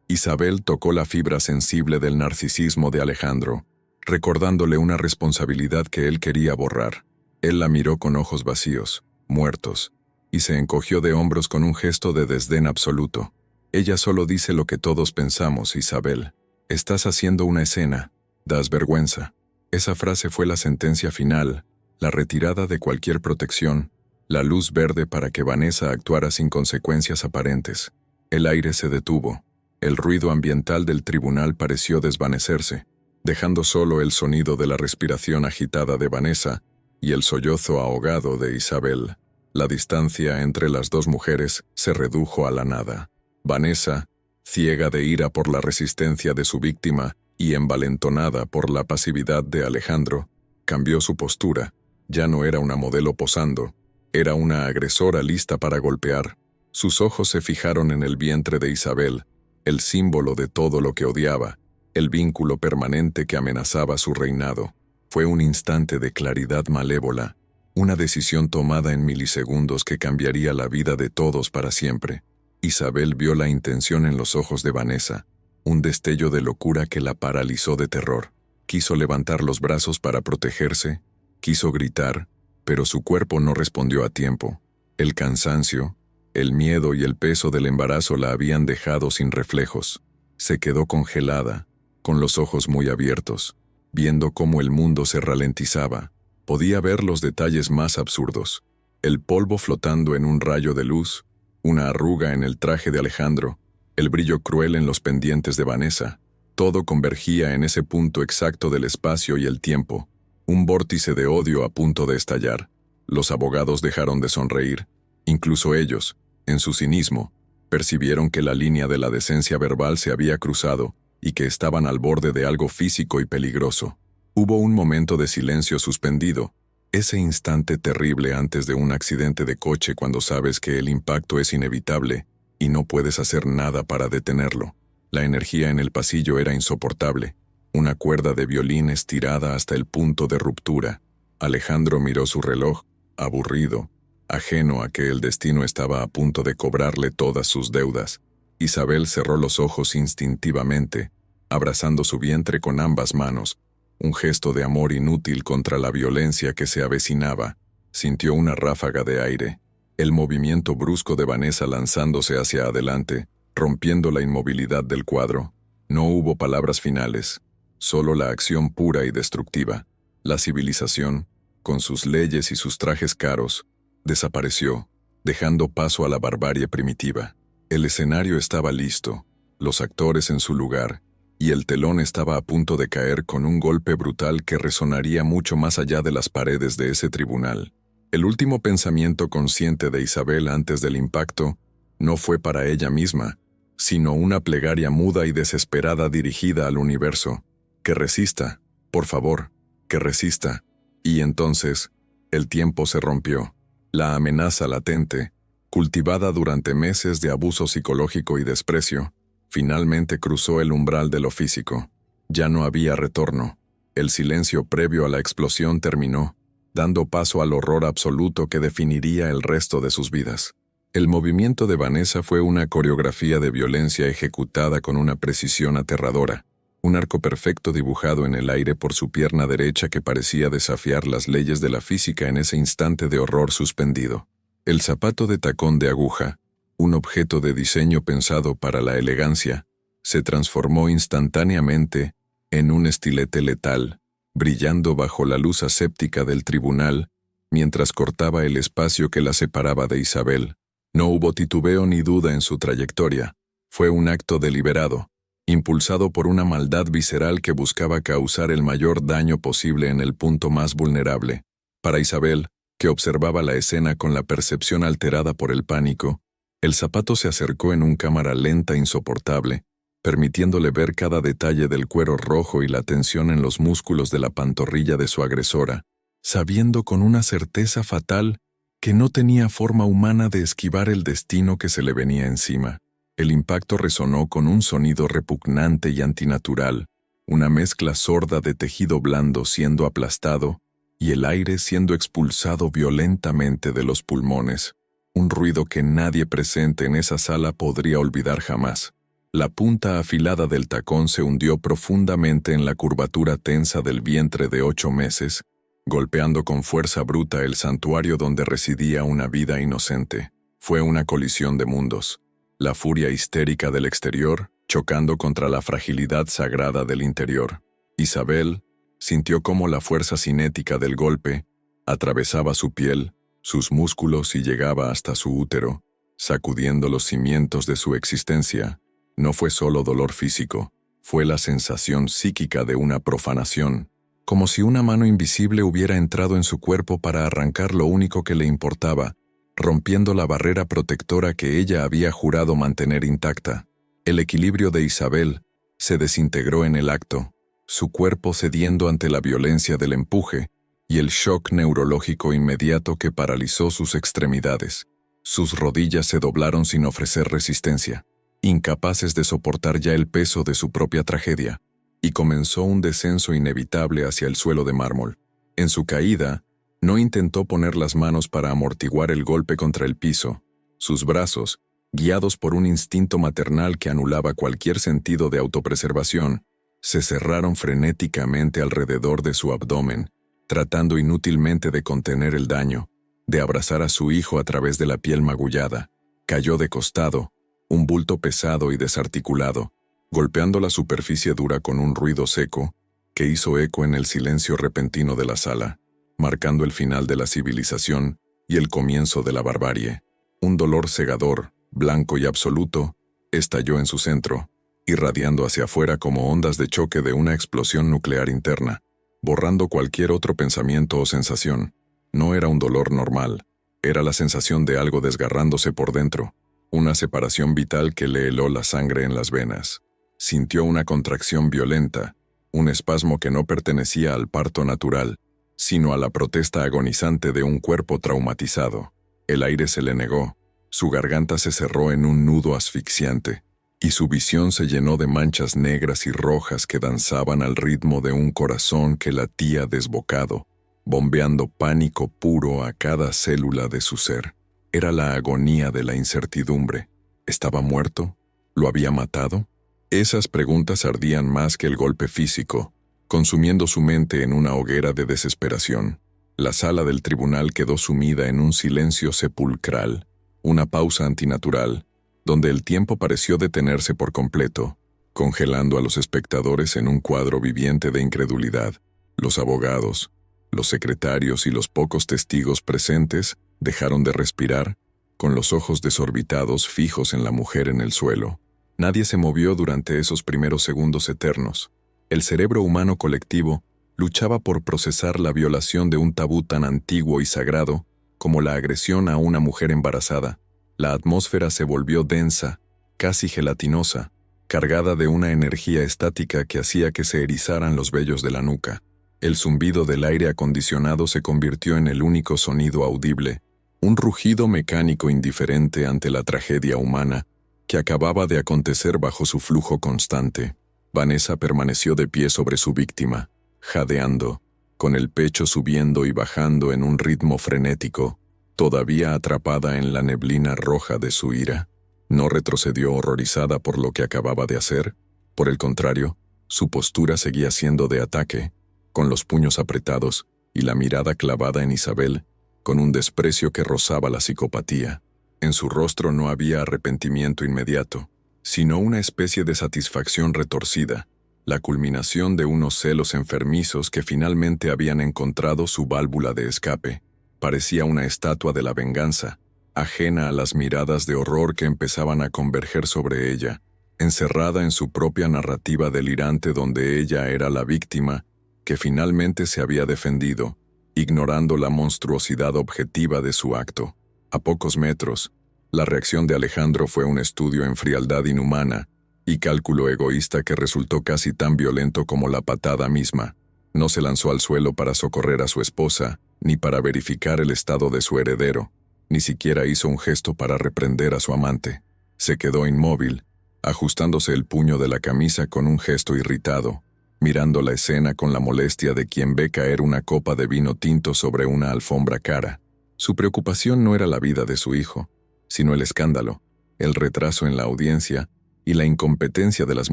Isabel tocó la fibra sensible del narcisismo de Alejandro, recordándole una responsabilidad que él quería borrar. Él la miró con ojos vacíos, muertos, y se encogió de hombros con un gesto de desdén absoluto. «Ella solo dice lo que todos pensamos, Isabel. Estás haciendo una escena. Das vergüenza». Esa frase fue la sentencia final, la retirada de cualquier protección, la luz verde para que Vanessa actuara sin consecuencias aparentes. El aire se detuvo. El ruido ambiental del tribunal pareció desvanecerse, dejando solo el sonido de la respiración agitada de Vanessa y el sollozo ahogado de Isabel. La distancia entre las dos mujeres se redujo a la nada. Vanessa, ciega de ira por la resistencia de su víctima y envalentonada por la pasividad de Alejandro, cambió su postura. Ya no era una modelo posando, era una agresora lista para golpear. Sus ojos se fijaron en el vientre de Isabel, el símbolo de todo lo que odiaba, el vínculo permanente que amenazaba su reinado. Fue un instante de claridad malévola, una decisión tomada en milisegundos que cambiaría la vida de todos para siempre. Isabel vio la intención en los ojos de Vanessa, un destello de locura que la paralizó de terror. Quiso levantar los brazos para protegerse, quiso gritar, pero su cuerpo no respondió a tiempo. El cansancio, el miedo y el peso del embarazo la habían dejado sin reflejos. Se quedó congelada, con los ojos muy abiertos, viendo cómo el mundo se ralentizaba. Podía ver los detalles más absurdos. El polvo flotando en un rayo de luz, una arruga en el traje de Alejandro, el brillo cruel en los pendientes de Vanessa. Todo convergía en ese punto exacto del espacio y el tiempo, un vórtice de odio a punto de estallar. Los abogados dejaron de sonreír. Incluso ellos, en su cinismo, percibieron que la línea de la decencia verbal se había cruzado y que estaban al borde de algo físico y peligroso. Hubo un momento de silencio suspendido, ese instante terrible antes de un accidente de coche cuando sabes que el impacto es inevitable y no puedes hacer nada para detenerlo. La energía en el pasillo era insoportable, una cuerda de violín estirada hasta el punto de ruptura. Alejandro miró su reloj, aburrido, ajeno a que el destino estaba a punto de cobrarle todas sus deudas. Isabel cerró los ojos instintivamente, abrazando su vientre con ambas manos, un gesto de amor inútil contra la violencia que se avecinaba. Sintió una ráfaga de aire, el movimiento brusco de Vanessa lanzándose hacia adelante, rompiendo la inmovilidad del cuadro. No hubo palabras finales, solo la acción pura y destructiva. La civilización, con sus leyes y sus trajes caros, desapareció, dejando paso a la barbarie primitiva. El escenario estaba listo, los actores en su lugar, y el telón estaba a punto de caer con un golpe brutal que resonaría mucho más allá de las paredes de ese tribunal. El último pensamiento consciente de Isabel antes del impacto no fue para ella misma, sino una plegaria muda y desesperada dirigida al universo. Que resista, por favor, que resista. Y entonces, el tiempo se rompió. La amenaza latente, cultivada durante meses de abuso psicológico y desprecio, finalmente cruzó el umbral de lo físico. Ya no había retorno. El silencio previo a la explosión terminó, dando paso al horror absoluto que definiría el resto de sus vidas. El movimiento de Vanessa fue una coreografía de violencia ejecutada con una precisión aterradora, un arco perfecto dibujado en el aire por su pierna derecha que parecía desafiar las leyes de la física en ese instante de horror suspendido. El zapato de tacón de aguja, un objeto de diseño pensado para la elegancia, se transformó instantáneamente en un estilete letal, brillando bajo la luz aséptica del tribunal, mientras cortaba el espacio que la separaba de Isabel. No hubo titubeo ni duda en su trayectoria. Fue un acto deliberado, impulsado por una maldad visceral que buscaba causar el mayor daño posible en el punto más vulnerable. Para Isabel, que observaba la escena con la percepción alterada por el pánico, el zapato se acercó en un cámara lenta insoportable, permitiéndole ver cada detalle del cuero rojo y la tensión en los músculos de la pantorrilla de su agresora, sabiendo con una certeza fatal que no tenía forma humana de esquivar el destino que se le venía encima. El impacto resonó con un sonido repugnante y antinatural, una mezcla sorda de tejido blando siendo aplastado y el aire siendo expulsado violentamente de los pulmones, un ruido que nadie presente en esa sala podría olvidar jamás. La punta afilada del tacón se hundió profundamente en la curvatura tensa del vientre de 8 meses, golpeando con fuerza bruta el santuario donde residía una vida inocente. Fue una colisión de mundos. La furia histérica del exterior, chocando contra la fragilidad sagrada del interior. Isabel sintió cómo la fuerza cinética del golpe atravesaba su piel, sus músculos y llegaba hasta su útero, sacudiendo los cimientos de su existencia. No fue solo dolor físico, fue la sensación psíquica de una profanación, como si una mano invisible hubiera entrado en su cuerpo para arrancar lo único que le importaba, rompiendo la barrera protectora que ella había jurado mantener intacta. El equilibrio de Isabel se desintegró en el acto, su cuerpo cediendo ante la violencia del empuje y el shock neurológico inmediato que paralizó sus extremidades. Sus rodillas se doblaron sin ofrecer resistencia, incapaces de soportar ya el peso de su propia tragedia, y comenzó un descenso inevitable hacia el suelo de mármol. En su caída, no intentó poner las manos para amortiguar el golpe contra el piso. Sus brazos, guiados por un instinto maternal que anulaba cualquier sentido de autopreservación, se cerraron frenéticamente alrededor de su abdomen, tratando inútilmente de contener el daño, de abrazar a su hijo a través de la piel magullada. Cayó de costado, un bulto pesado y desarticulado, golpeando la superficie dura con un ruido seco que hizo eco en el silencio repentino de la sala, marcando el final de la civilización y el comienzo de la barbarie. Un dolor cegador, blanco y absoluto, estalló en su centro, irradiando hacia afuera como ondas de choque de una explosión nuclear interna, borrando cualquier otro pensamiento o sensación. No era un dolor normal, era la sensación de algo desgarrándose por dentro, una separación vital que le heló la sangre en las venas. Sintió una contracción violenta, un espasmo que no pertenecía al parto natural, sino a la protesta agonizante de un cuerpo traumatizado. El aire se le negó, su garganta se cerró en un nudo asfixiante, y su visión se llenó de manchas negras y rojas que danzaban al ritmo de un corazón que latía desbocado, bombeando pánico puro a cada célula de su ser. Era la agonía de la incertidumbre. ¿Estaba muerto? ¿Lo había matado? Esas preguntas ardían más que el golpe físico, consumiendo su mente en una hoguera de desesperación. La sala del tribunal quedó sumida en un silencio sepulcral, una pausa antinatural, donde el tiempo pareció detenerse por completo, congelando a los espectadores en un cuadro viviente de incredulidad. Los abogados, los secretarios y los pocos testigos presentes dejaron de respirar, con los ojos desorbitados fijos en la mujer en el suelo. Nadie se movió durante esos primeros segundos eternos. El cerebro humano colectivo luchaba por procesar la violación de un tabú tan antiguo y sagrado como la agresión a una mujer embarazada. La atmósfera se volvió densa, casi gelatinosa, cargada de una energía estática que hacía que se erizaran los vellos de la nuca. El zumbido del aire acondicionado se convirtió en el único sonido audible, un rugido mecánico indiferente ante la tragedia humana que acababa de acontecer bajo su flujo constante. Vanessa permaneció de pie sobre su víctima, jadeando, con el pecho subiendo y bajando en un ritmo frenético, todavía atrapada en la neblina roja de su ira. No retrocedió horrorizada por lo que acababa de hacer. Por el contrario, su postura seguía siendo de ataque, con los puños apretados y la mirada clavada en Isabel, con un desprecio que rozaba la psicopatía. En su rostro no había arrepentimiento inmediato, sino una especie de satisfacción retorcida, la culminación de unos celos enfermizos que finalmente habían encontrado su válvula de escape. Parecía una estatua de la venganza, ajena a las miradas de horror que empezaban a converger sobre ella, encerrada en su propia narrativa delirante donde ella era la víctima, que finalmente se había defendido, ignorando la monstruosidad objetiva de su acto. A pocos metros, la reacción de Alejandro fue un estudio en frialdad inhumana y cálculo egoísta que resultó casi tan violento como la patada misma. No se lanzó al suelo para socorrer a su esposa, ni para verificar el estado de su heredero, ni siquiera hizo un gesto para reprender a su amante. Se quedó inmóvil, ajustándose el puño de la camisa con un gesto irritado, mirando la escena con la molestia de quien ve caer una copa de vino tinto sobre una alfombra cara. Su preocupación no era la vida de su hijo, sino el escándalo, el retraso en la audiencia y la incompetencia de las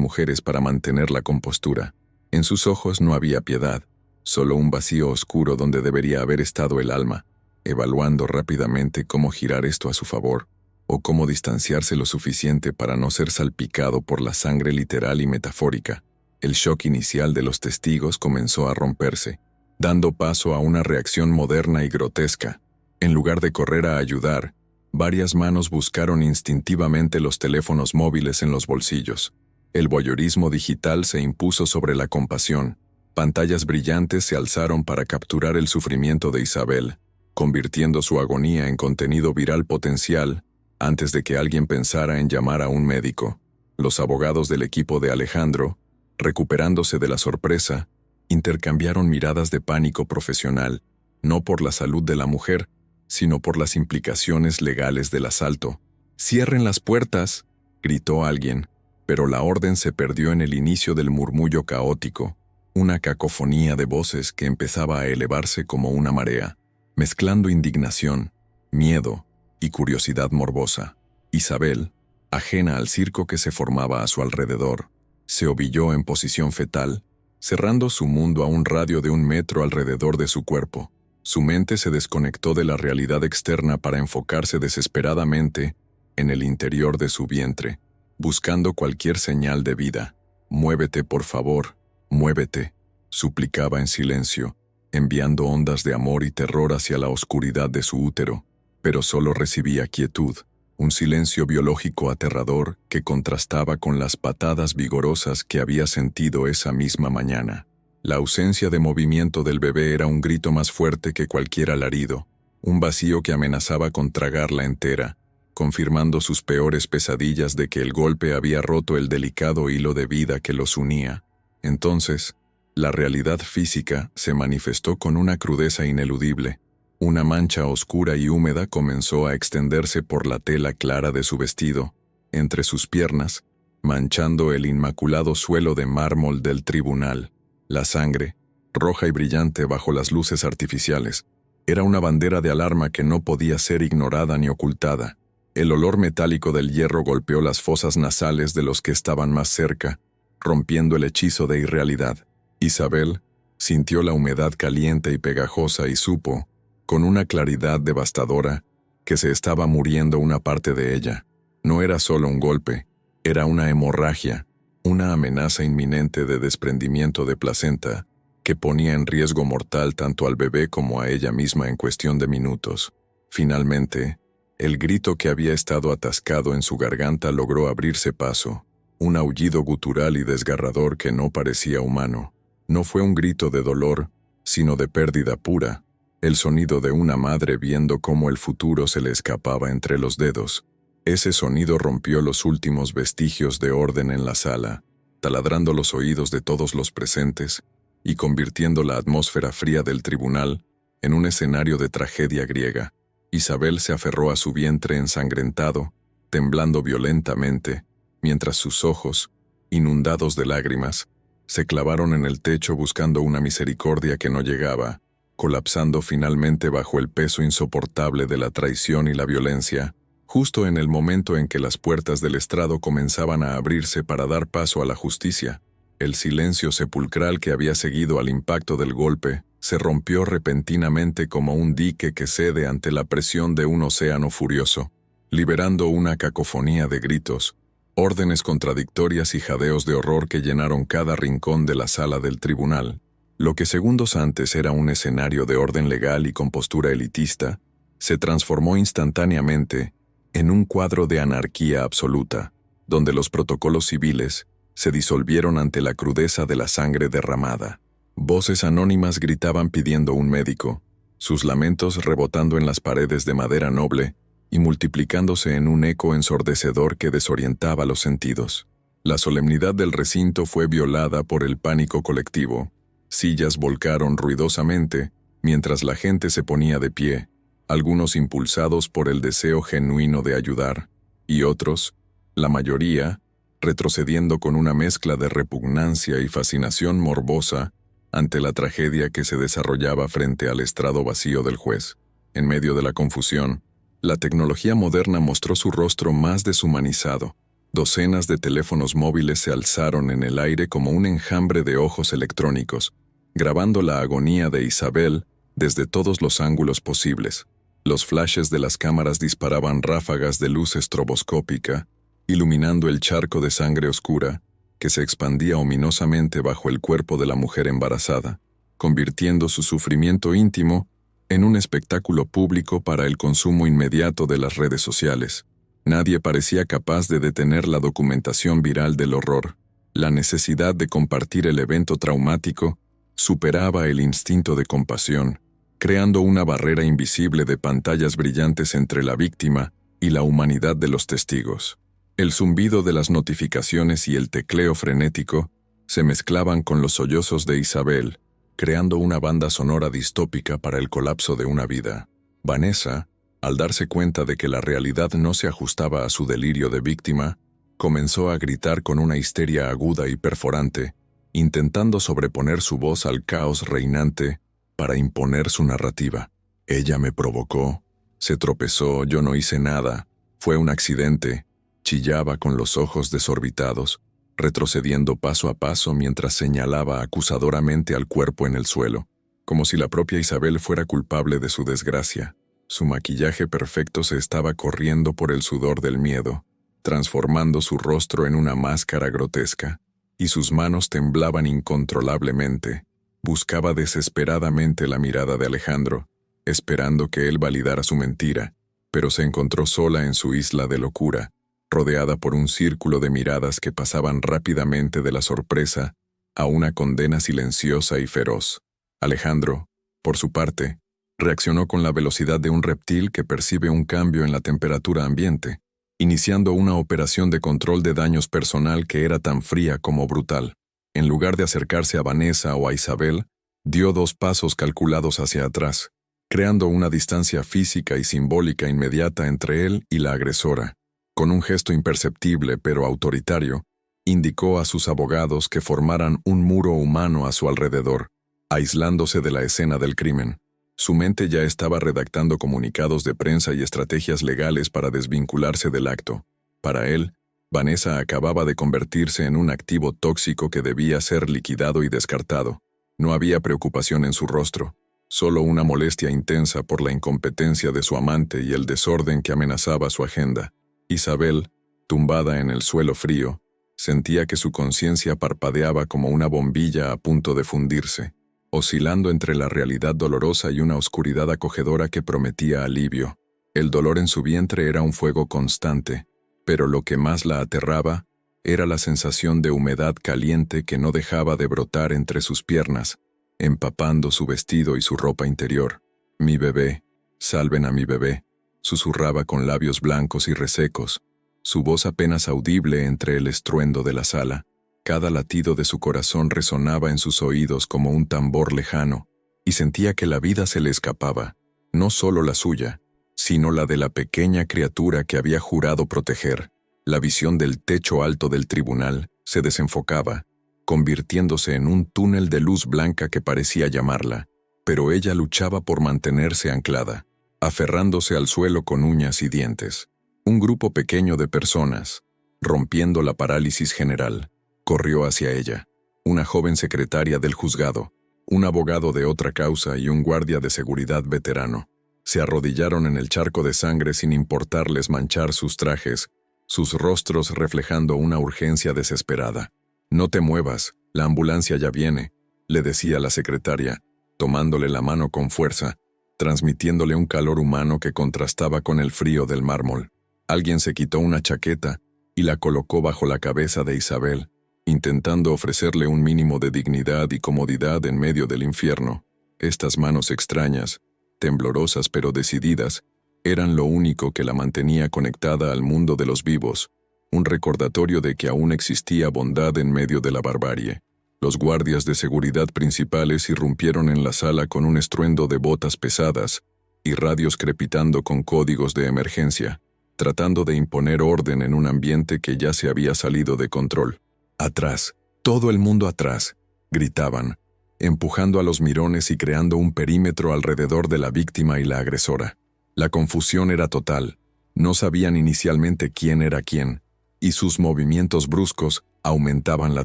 mujeres para mantener la compostura. En sus ojos no había piedad, solo un vacío oscuro donde debería haber estado el alma, evaluando rápidamente cómo girar esto a su favor, o cómo distanciarse lo suficiente para no ser salpicado por la sangre literal y metafórica. El shock inicial de los testigos comenzó a romperse, dando paso a una reacción moderna y grotesca. En lugar de correr a ayudar, varias manos buscaron instintivamente los teléfonos móviles en los bolsillos. El voyeurismo digital se impuso sobre la compasión. Pantallas brillantes se alzaron para capturar el sufrimiento de Isabel, convirtiendo su agonía en contenido viral potencial antes de que alguien pensara en llamar a un médico. Los abogados del equipo de Alejandro, recuperándose de la sorpresa, intercambiaron miradas de pánico profesional, no por la salud de la mujer, sino por las implicaciones legales del asalto. «¡Cierren las puertas!», gritó alguien, pero la orden se perdió en el inicio del murmullo caótico, una cacofonía de voces que empezaba a elevarse como una marea, mezclando indignación, miedo y curiosidad morbosa. Isabel, ajena al circo que se formaba a su alrededor, se ovilló en posición fetal, cerrando su mundo a un radio de 1 metro alrededor de su cuerpo. Su mente se desconectó de la realidad externa para enfocarse desesperadamente en el interior de su vientre, buscando cualquier señal de vida. «Muévete, por favor, muévete», suplicaba en silencio, enviando ondas de amor y terror hacia la oscuridad de su útero, pero solo recibía quietud, un silencio biológico aterrador que contrastaba con las patadas vigorosas que había sentido esa misma mañana. La ausencia de movimiento del bebé era un grito más fuerte que cualquier alarido, un vacío que amenazaba con tragarla entera, confirmando sus peores pesadillas de que el golpe había roto el delicado hilo de vida que los unía. Entonces, la realidad física se manifestó con una crudeza ineludible. Una mancha oscura y húmeda comenzó a extenderse por la tela clara de su vestido, entre sus piernas, manchando el inmaculado suelo de mármol del tribunal. La sangre, roja y brillante bajo las luces artificiales, era una bandera de alarma que no podía ser ignorada ni ocultada. El olor metálico del hierro golpeó las fosas nasales de los que estaban más cerca, rompiendo el hechizo de irrealidad. Isabel sintió la humedad caliente y pegajosa y supo, con una claridad devastadora, que se estaba muriendo una parte de ella. No era solo un golpe, era una hemorragia, una amenaza inminente de desprendimiento de placenta, que ponía en riesgo mortal tanto al bebé como a ella misma en cuestión de minutos. Finalmente, el grito que había estado atascado en su garganta logró abrirse paso, un aullido gutural y desgarrador que no parecía humano. No fue un grito de dolor, sino de pérdida pura, el sonido de una madre viendo cómo el futuro se le escapaba entre los dedos. Ese sonido rompió los últimos vestigios de orden en la sala, taladrando los oídos de todos los presentes y convirtiendo la atmósfera fría del tribunal en un escenario de tragedia griega. Isabel se aferró a su vientre ensangrentado, temblando violentamente, mientras sus ojos, inundados de lágrimas, se clavaron en el techo buscando una misericordia que no llegaba, colapsando finalmente bajo el peso insoportable de la traición y la violencia, justo en el momento en que las puertas del estrado comenzaban a abrirse para dar paso a la justicia. El silencio sepulcral que había seguido al impacto del golpe se rompió repentinamente como un dique que cede ante la presión de un océano furioso, liberando una cacofonía de gritos, órdenes contradictorias y jadeos de horror que llenaron cada rincón de la sala del tribunal. Lo que segundos antes era un escenario de orden legal y compostura elitista, se transformó instantáneamente en un cuadro de anarquía absoluta, donde los protocolos civiles se disolvieron ante la crudeza de la sangre derramada. Voces anónimas gritaban pidiendo un médico, sus lamentos rebotando en las paredes de madera noble y multiplicándose en un eco ensordecedor que desorientaba los sentidos. La solemnidad del recinto fue violada por el pánico colectivo. Sillas volcaron ruidosamente mientras la gente se ponía de pie, algunos impulsados por el deseo genuino de ayudar, y otros, la mayoría, retrocediendo con una mezcla de repugnancia y fascinación morbosa ante la tragedia que se desarrollaba frente al estrado vacío del juez. En medio de la confusión, la tecnología moderna mostró su rostro más deshumanizado. Docenas de teléfonos móviles se alzaron en el aire como un enjambre de ojos electrónicos, grabando la agonía de Isabel desde todos los ángulos posibles. Los flashes de las cámaras disparaban ráfagas de luz estroboscópica, iluminando el charco de sangre oscura que se expandía ominosamente bajo el cuerpo de la mujer embarazada, convirtiendo su sufrimiento íntimo en un espectáculo público para el consumo inmediato de las redes sociales. Nadie parecía capaz de detener la documentación viral del horror. La necesidad de compartir el evento traumático superaba el instinto de compasión, creando una barrera invisible de pantallas brillantes entre la víctima y la humanidad de los testigos. El zumbido de las notificaciones y el tecleo frenético se mezclaban con los sollozos de Isabel, creando una banda sonora distópica para el colapso de una vida. Vanessa, al darse cuenta de que la realidad no se ajustaba a su delirio de víctima, comenzó a gritar con una histeria aguda y perforante, intentando sobreponer su voz al caos reinante para imponer su narrativa. Ella me provocó, se tropezó, yo no hice nada, fue un accidente, chillaba con los ojos desorbitados, retrocediendo paso a paso mientras señalaba acusadoramente al cuerpo en el suelo, como si la propia Isabel fuera culpable de su desgracia. Su maquillaje perfecto se estaba corriendo por el sudor del miedo, transformando su rostro en una máscara grotesca, y sus manos temblaban incontrolablemente. Buscaba desesperadamente la mirada de Alejandro, esperando que él validara su mentira, pero se encontró sola en su isla de locura, rodeada por un círculo de miradas que pasaban rápidamente de la sorpresa a una condena silenciosa y feroz. Alejandro, por su parte, reaccionó con la velocidad de un reptil que percibe un cambio en la temperatura ambiente, iniciando una operación de control de daños personal que era tan fría como brutal. En lugar de acercarse a Vanessa o a Isabel, dio 2 pasos calculados hacia atrás, creando una distancia física y simbólica inmediata entre él y la agresora. Con un gesto imperceptible pero autoritario, indicó a sus abogados que formaran un muro humano a su alrededor, aislándose de la escena del crimen. Su mente ya estaba redactando comunicados de prensa y estrategias legales para desvincularse del acto. Para él, Vanessa acababa de convertirse en un activo tóxico que debía ser liquidado y descartado. No había preocupación en su rostro, solo una molestia intensa por la incompetencia de su amante y el desorden que amenazaba su agenda. Isabel, tumbada en el suelo frío, sentía que su conciencia parpadeaba como una bombilla a punto de fundirse, oscilando entre la realidad dolorosa y una oscuridad acogedora que prometía alivio. El dolor en su vientre era un fuego constante, pero lo que más la aterraba era la sensación de humedad caliente que no dejaba de brotar entre sus piernas, empapando su vestido y su ropa interior. «Mi bebé, salven a mi bebé», susurraba con labios blancos y resecos, su voz apenas audible entre el estruendo de la sala. Cada latido de su corazón resonaba en sus oídos como un tambor lejano, y sentía que la vida se le escapaba, no solo la suya, sino la de la pequeña criatura que había jurado proteger. La visión del techo alto del tribunal se desenfocaba, convirtiéndose en un túnel de luz blanca que parecía llamarla, pero ella luchaba por mantenerse anclada, aferrándose al suelo con uñas y dientes. Un grupo pequeño de personas, rompiendo la parálisis general, corrió hacia ella. Una joven secretaria del juzgado, un abogado de otra causa y un guardia de seguridad veterano. Se arrodillaron en el charco de sangre sin importarles manchar sus trajes, sus rostros reflejando una urgencia desesperada. «No te muevas, la ambulancia ya viene», le decía la secretaria, tomándole la mano con fuerza, transmitiéndole un calor humano que contrastaba con el frío del mármol. Alguien se quitó una chaqueta y la colocó bajo la cabeza de Isabel, intentando ofrecerle un mínimo de dignidad y comodidad en medio del infierno. Estas manos extrañas, temblorosas pero decididas, eran lo único que la mantenía conectada al mundo de los vivos, un recordatorio de que aún existía bondad en medio de la barbarie. Los guardias de seguridad principales irrumpieron en la sala con un estruendo de botas pesadas y radios crepitando con códigos de emergencia, tratando de imponer orden en un ambiente que ya se había salido de control. «Atrás, todo el mundo atrás», gritaban, empujando a los mirones y creando un perímetro alrededor de la víctima y la agresora. La confusión era total, no sabían inicialmente quién era quién, y sus movimientos bruscos aumentaban la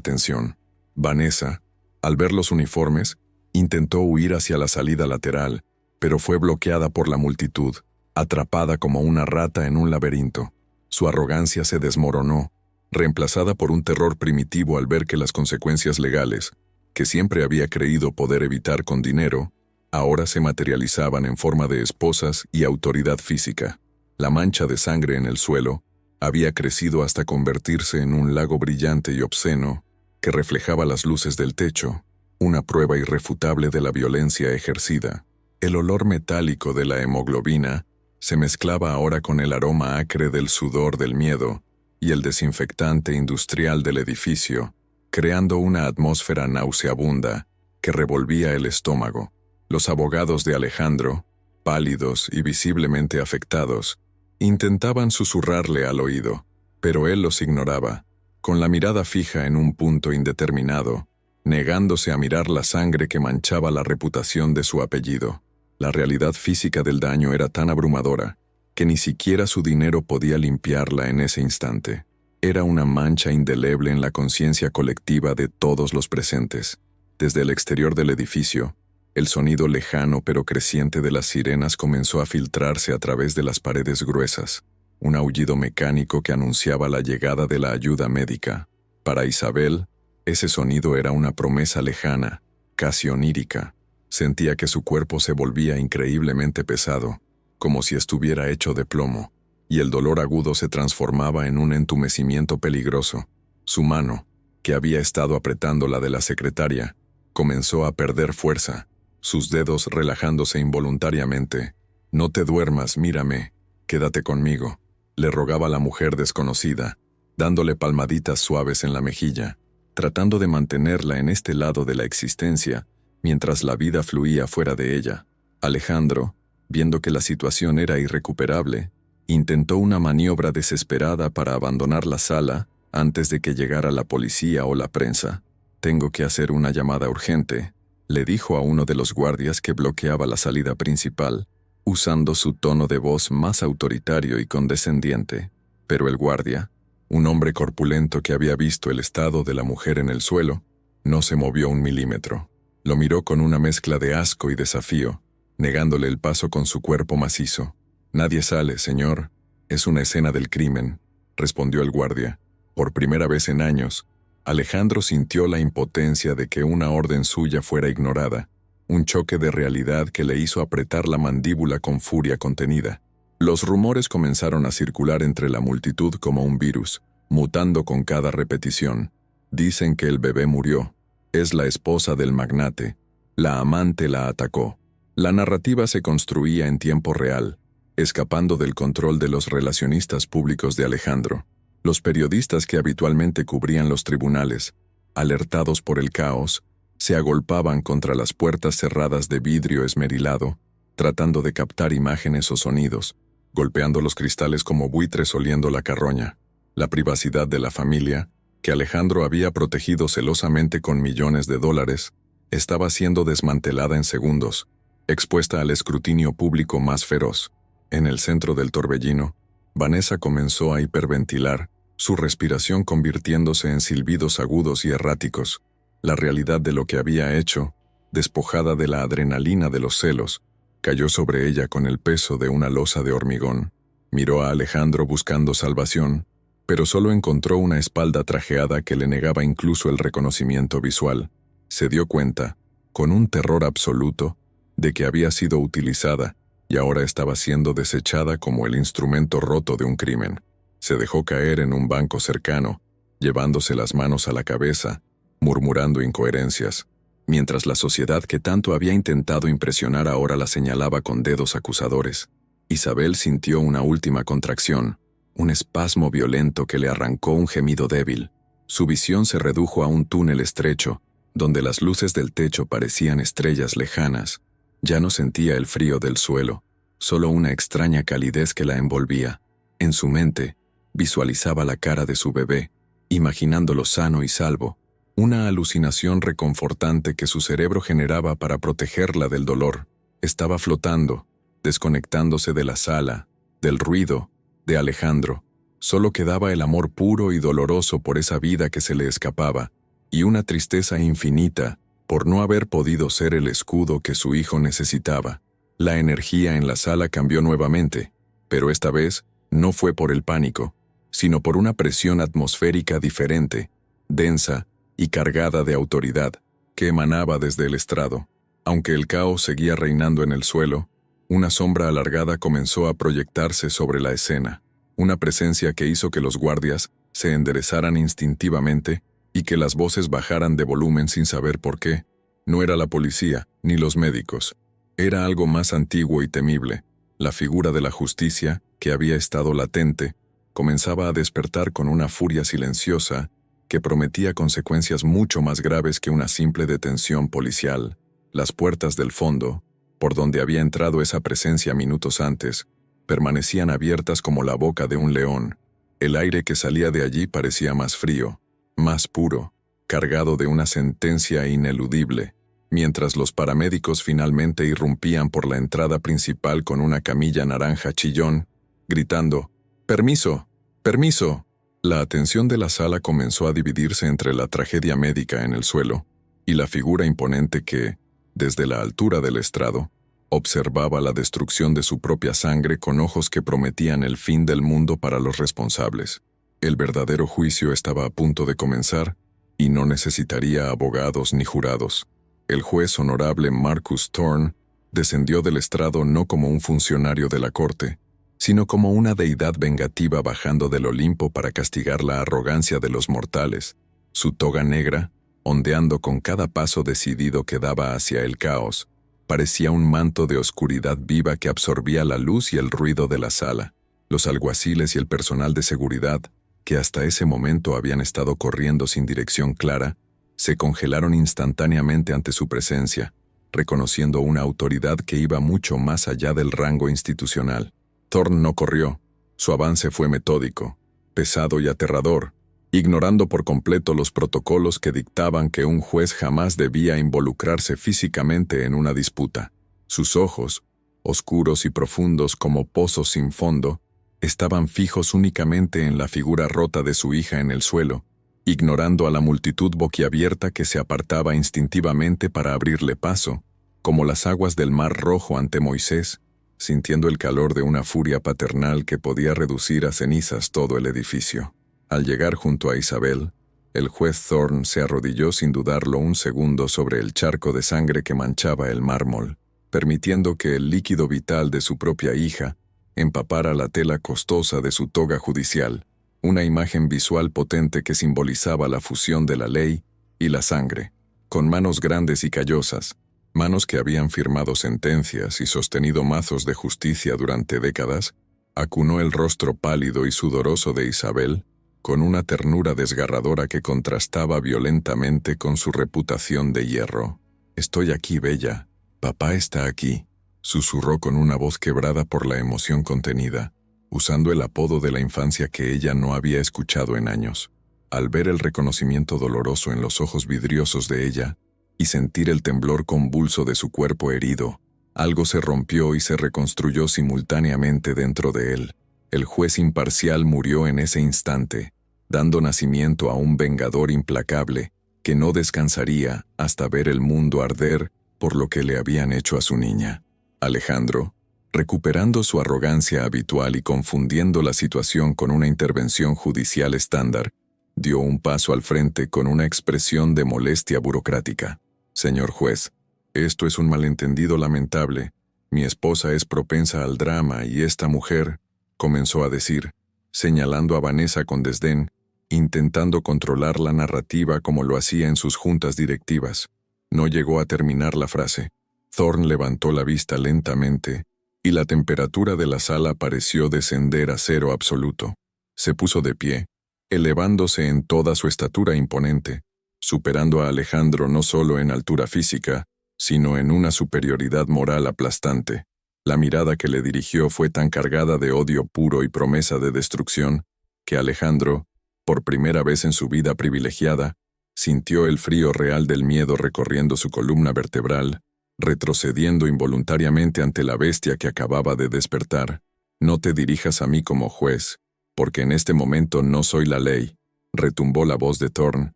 tensión. Vanessa, al ver los uniformes, intentó huir hacia la salida lateral, pero fue bloqueada por la multitud, atrapada como una rata en un laberinto. Su arrogancia se desmoronó, reemplazada por un terror primitivo al ver que las consecuencias legales, que siempre había creído poder evitar con dinero, ahora se materializaban en forma de esposas y autoridad física. La mancha de sangre en el suelo había crecido hasta convertirse en un lago brillante y obsceno que reflejaba las luces del techo, una prueba irrefutable de la violencia ejercida. El olor metálico de la hemoglobina se mezclaba ahora con el aroma acre del sudor del miedo y el desinfectante industrial del edificio, creando una atmósfera nauseabunda que revolvía el estómago. Los abogados de Alejandro, pálidos y visiblemente afectados, intentaban susurrarle al oído, pero él los ignoraba, con la mirada fija en un punto indeterminado, negándose a mirar la sangre que manchaba la reputación de su apellido. La realidad física del daño era tan abrumadora que ni siquiera su dinero podía limpiarla en ese instante. Era una mancha indeleble en la conciencia colectiva de todos los presentes. Desde el exterior del edificio, el sonido lejano pero creciente de las sirenas comenzó a filtrarse a través de las paredes gruesas, un aullido mecánico que anunciaba la llegada de la ayuda médica. Para Isabel, ese sonido era una promesa lejana, casi onírica. Sentía que su cuerpo se volvía increíblemente pesado, como si estuviera hecho de plomo, y el dolor agudo se transformaba en un entumecimiento peligroso. Su mano, que había estado apretando la de la secretaria, comenzó a perder fuerza, sus dedos relajándose involuntariamente. «No te duermas, mírame, quédate conmigo», le rogaba la mujer desconocida, dándole palmaditas suaves en la mejilla, tratando de mantenerla en este lado de la existencia, mientras la vida fluía fuera de ella. Alejandro, viendo que la situación era irrecuperable, intentó una maniobra desesperada para abandonar la sala antes de que llegara la policía o la prensa. «Tengo que hacer una llamada urgente», le dijo a uno de los guardias que bloqueaba la salida principal, usando su tono de voz más autoritario y condescendiente. Pero el guardia, un hombre corpulento que había visto el estado de la mujer en el suelo, no se movió un milímetro. Lo miró con una mezcla de asco y desafío, negándole el paso con su cuerpo macizo. «Nadie sale, señor. Es una escena del crimen», respondió el guardia. Por primera vez en años, Alejandro sintió la impotencia de que una orden suya fuera ignorada, un choque de realidad que le hizo apretar la mandíbula con furia contenida. Los rumores comenzaron a circular entre la multitud como un virus, mutando con cada repetición. Dicen que el bebé murió. Es la esposa del magnate. La amante la atacó. La narrativa se construía en tiempo real, escapando del control de los relacionistas públicos de Alejandro. Los periodistas que habitualmente cubrían los tribunales, alertados por el caos, se agolpaban contra las puertas cerradas de vidrio esmerilado, tratando de captar imágenes o sonidos, golpeando los cristales como buitres oliendo la carroña. La privacidad de la familia, que Alejandro había protegido celosamente con millones de dólares, estaba siendo desmantelada en segundos, expuesta al escrutinio público más feroz. En el centro del torbellino, Vanessa comenzó a hiperventilar, su respiración convirtiéndose en silbidos agudos y erráticos. La realidad de lo que había hecho, despojada de la adrenalina de los celos, cayó sobre ella con el peso de una losa de hormigón. Miró a Alejandro buscando salvación, pero solo encontró una espalda trajeada que le negaba incluso el reconocimiento visual. Se dio cuenta, con un terror absoluto, de que había sido utilizada y ahora estaba siendo desechada como el instrumento roto de un crimen. Se dejó caer en un banco cercano, llevándose las manos a la cabeza, murmurando incoherencias, mientras la sociedad que tanto había intentado impresionar ahora la señalaba con dedos acusadores. Isabel sintió una última contracción, un espasmo violento que le arrancó un gemido débil. Su visión se redujo a un túnel estrecho, donde las luces del techo parecían estrellas lejanas. Ya no sentía el frío del suelo, solo una extraña calidez que la envolvía. En su mente, visualizaba la cara de su bebé, imaginándolo sano y salvo, una alucinación reconfortante que su cerebro generaba para protegerla del dolor. Estaba flotando, desconectándose de la sala, del ruido, de Alejandro. Solo quedaba el amor puro y doloroso por esa vida que se le escapaba, y una tristeza infinita por no haber podido ser el escudo que su hijo necesitaba. La energía en la sala cambió nuevamente, pero esta vez no fue por el pánico, sino por una presión atmosférica diferente, densa y cargada de autoridad, que emanaba desde el estrado. Aunque el caos seguía reinando en el suelo, una sombra alargada comenzó a proyectarse sobre la escena, una presencia que hizo que los guardias se enderezaran instintivamente y que las voces bajaran de volumen sin saber por qué. No era la policía, ni los médicos. Era algo más antiguo y temible. La figura de la justicia, que había estado latente, comenzaba a despertar con una furia silenciosa que prometía consecuencias mucho más graves que una simple detención policial. Las puertas del fondo, por donde había entrado esa presencia minutos antes, permanecían abiertas como la boca de un león. El aire que salía de allí parecía más frío, más puro, cargado de una sentencia ineludible, mientras los paramédicos finalmente irrumpían por la entrada principal con una camilla naranja chillón, gritando, «¡Permiso! ¡Permiso!». La atención de la sala comenzó a dividirse entre la tragedia médica en el suelo y la figura imponente que, desde la altura del estrado, observaba la destrucción de su propia sangre con ojos que prometían el fin del mundo para los responsables. El verdadero juicio estaba a punto de comenzar y no necesitaría abogados ni jurados. El juez honorable Marcus Thorne descendió del estrado no como un funcionario de la corte, sino como una deidad vengativa bajando del Olimpo para castigar la arrogancia de los mortales. Su toga negra, ondeando con cada paso decidido que daba hacia el caos, parecía un manto de oscuridad viva que absorbía la luz y el ruido de la sala. Los alguaciles y el personal de seguridad, que hasta ese momento habían estado corriendo sin dirección clara, se congelaron instantáneamente ante su presencia, reconociendo una autoridad que iba mucho más allá del rango institucional. Thorne no corrió. Su avance fue metódico, pesado y aterrador, ignorando por completo los protocolos que dictaban que un juez jamás debía involucrarse físicamente en una disputa. Sus ojos, oscuros y profundos como pozos sin fondo, estaban fijos únicamente en la figura rota de su hija en el suelo, ignorando a la multitud boquiabierta que se apartaba instintivamente para abrirle paso, como las aguas del Mar Rojo ante Moisés, sintiendo el calor de una furia paternal que podía reducir a cenizas todo el edificio. Al llegar junto a Isabel, el juez Thorne se arrodilló sin dudarlo un segundo sobre el charco de sangre que manchaba el mármol, permitiendo que el líquido vital de su propia hija empapara la tela costosa de su toga judicial, una imagen visual potente que simbolizaba la fusión de la ley y la sangre. Con manos grandes y callosas, manos que habían firmado sentencias y sostenido mazos de justicia durante décadas, acunó el rostro pálido y sudoroso de Isabel, con una ternura desgarradora que contrastaba violentamente con su reputación de hierro. «Estoy aquí, bella. Papá está aquí», susurró con una voz quebrada por la emoción contenida, usando el apodo de la infancia que ella no había escuchado en años. Al ver el reconocimiento doloroso en los ojos vidriosos de ella y sentir el temblor convulso de su cuerpo herido, algo se rompió y se reconstruyó simultáneamente dentro de él. El juez imparcial murió en ese instante, dando nacimiento a un vengador implacable que no descansaría hasta ver el mundo arder por lo que le habían hecho a su niña. Alejandro, recuperando su arrogancia habitual y confundiendo la situación con una intervención judicial estándar, dio un paso al frente con una expresión de molestia burocrática. «Señor juez, esto es un malentendido lamentable. Mi esposa es propensa al drama y esta mujer», comenzó a decir, señalando a Vanessa con desdén, intentando controlar la narrativa como lo hacía en sus juntas directivas. No llegó a terminar la frase. Thorne levantó la vista lentamente, y la temperatura de la sala pareció descender a cero absoluto. Se puso de pie, elevándose en toda su estatura imponente, superando a Alejandro no solo en altura física, sino en una superioridad moral aplastante. La mirada que le dirigió fue tan cargada de odio puro y promesa de destrucción, que Alejandro, por primera vez en su vida privilegiada, sintió el frío real del miedo recorriendo su columna vertebral, retrocediendo involuntariamente ante la bestia que acababa de despertar. «No te dirijas a mí como juez, porque en este momento no soy la ley», retumbó la voz de Thorne,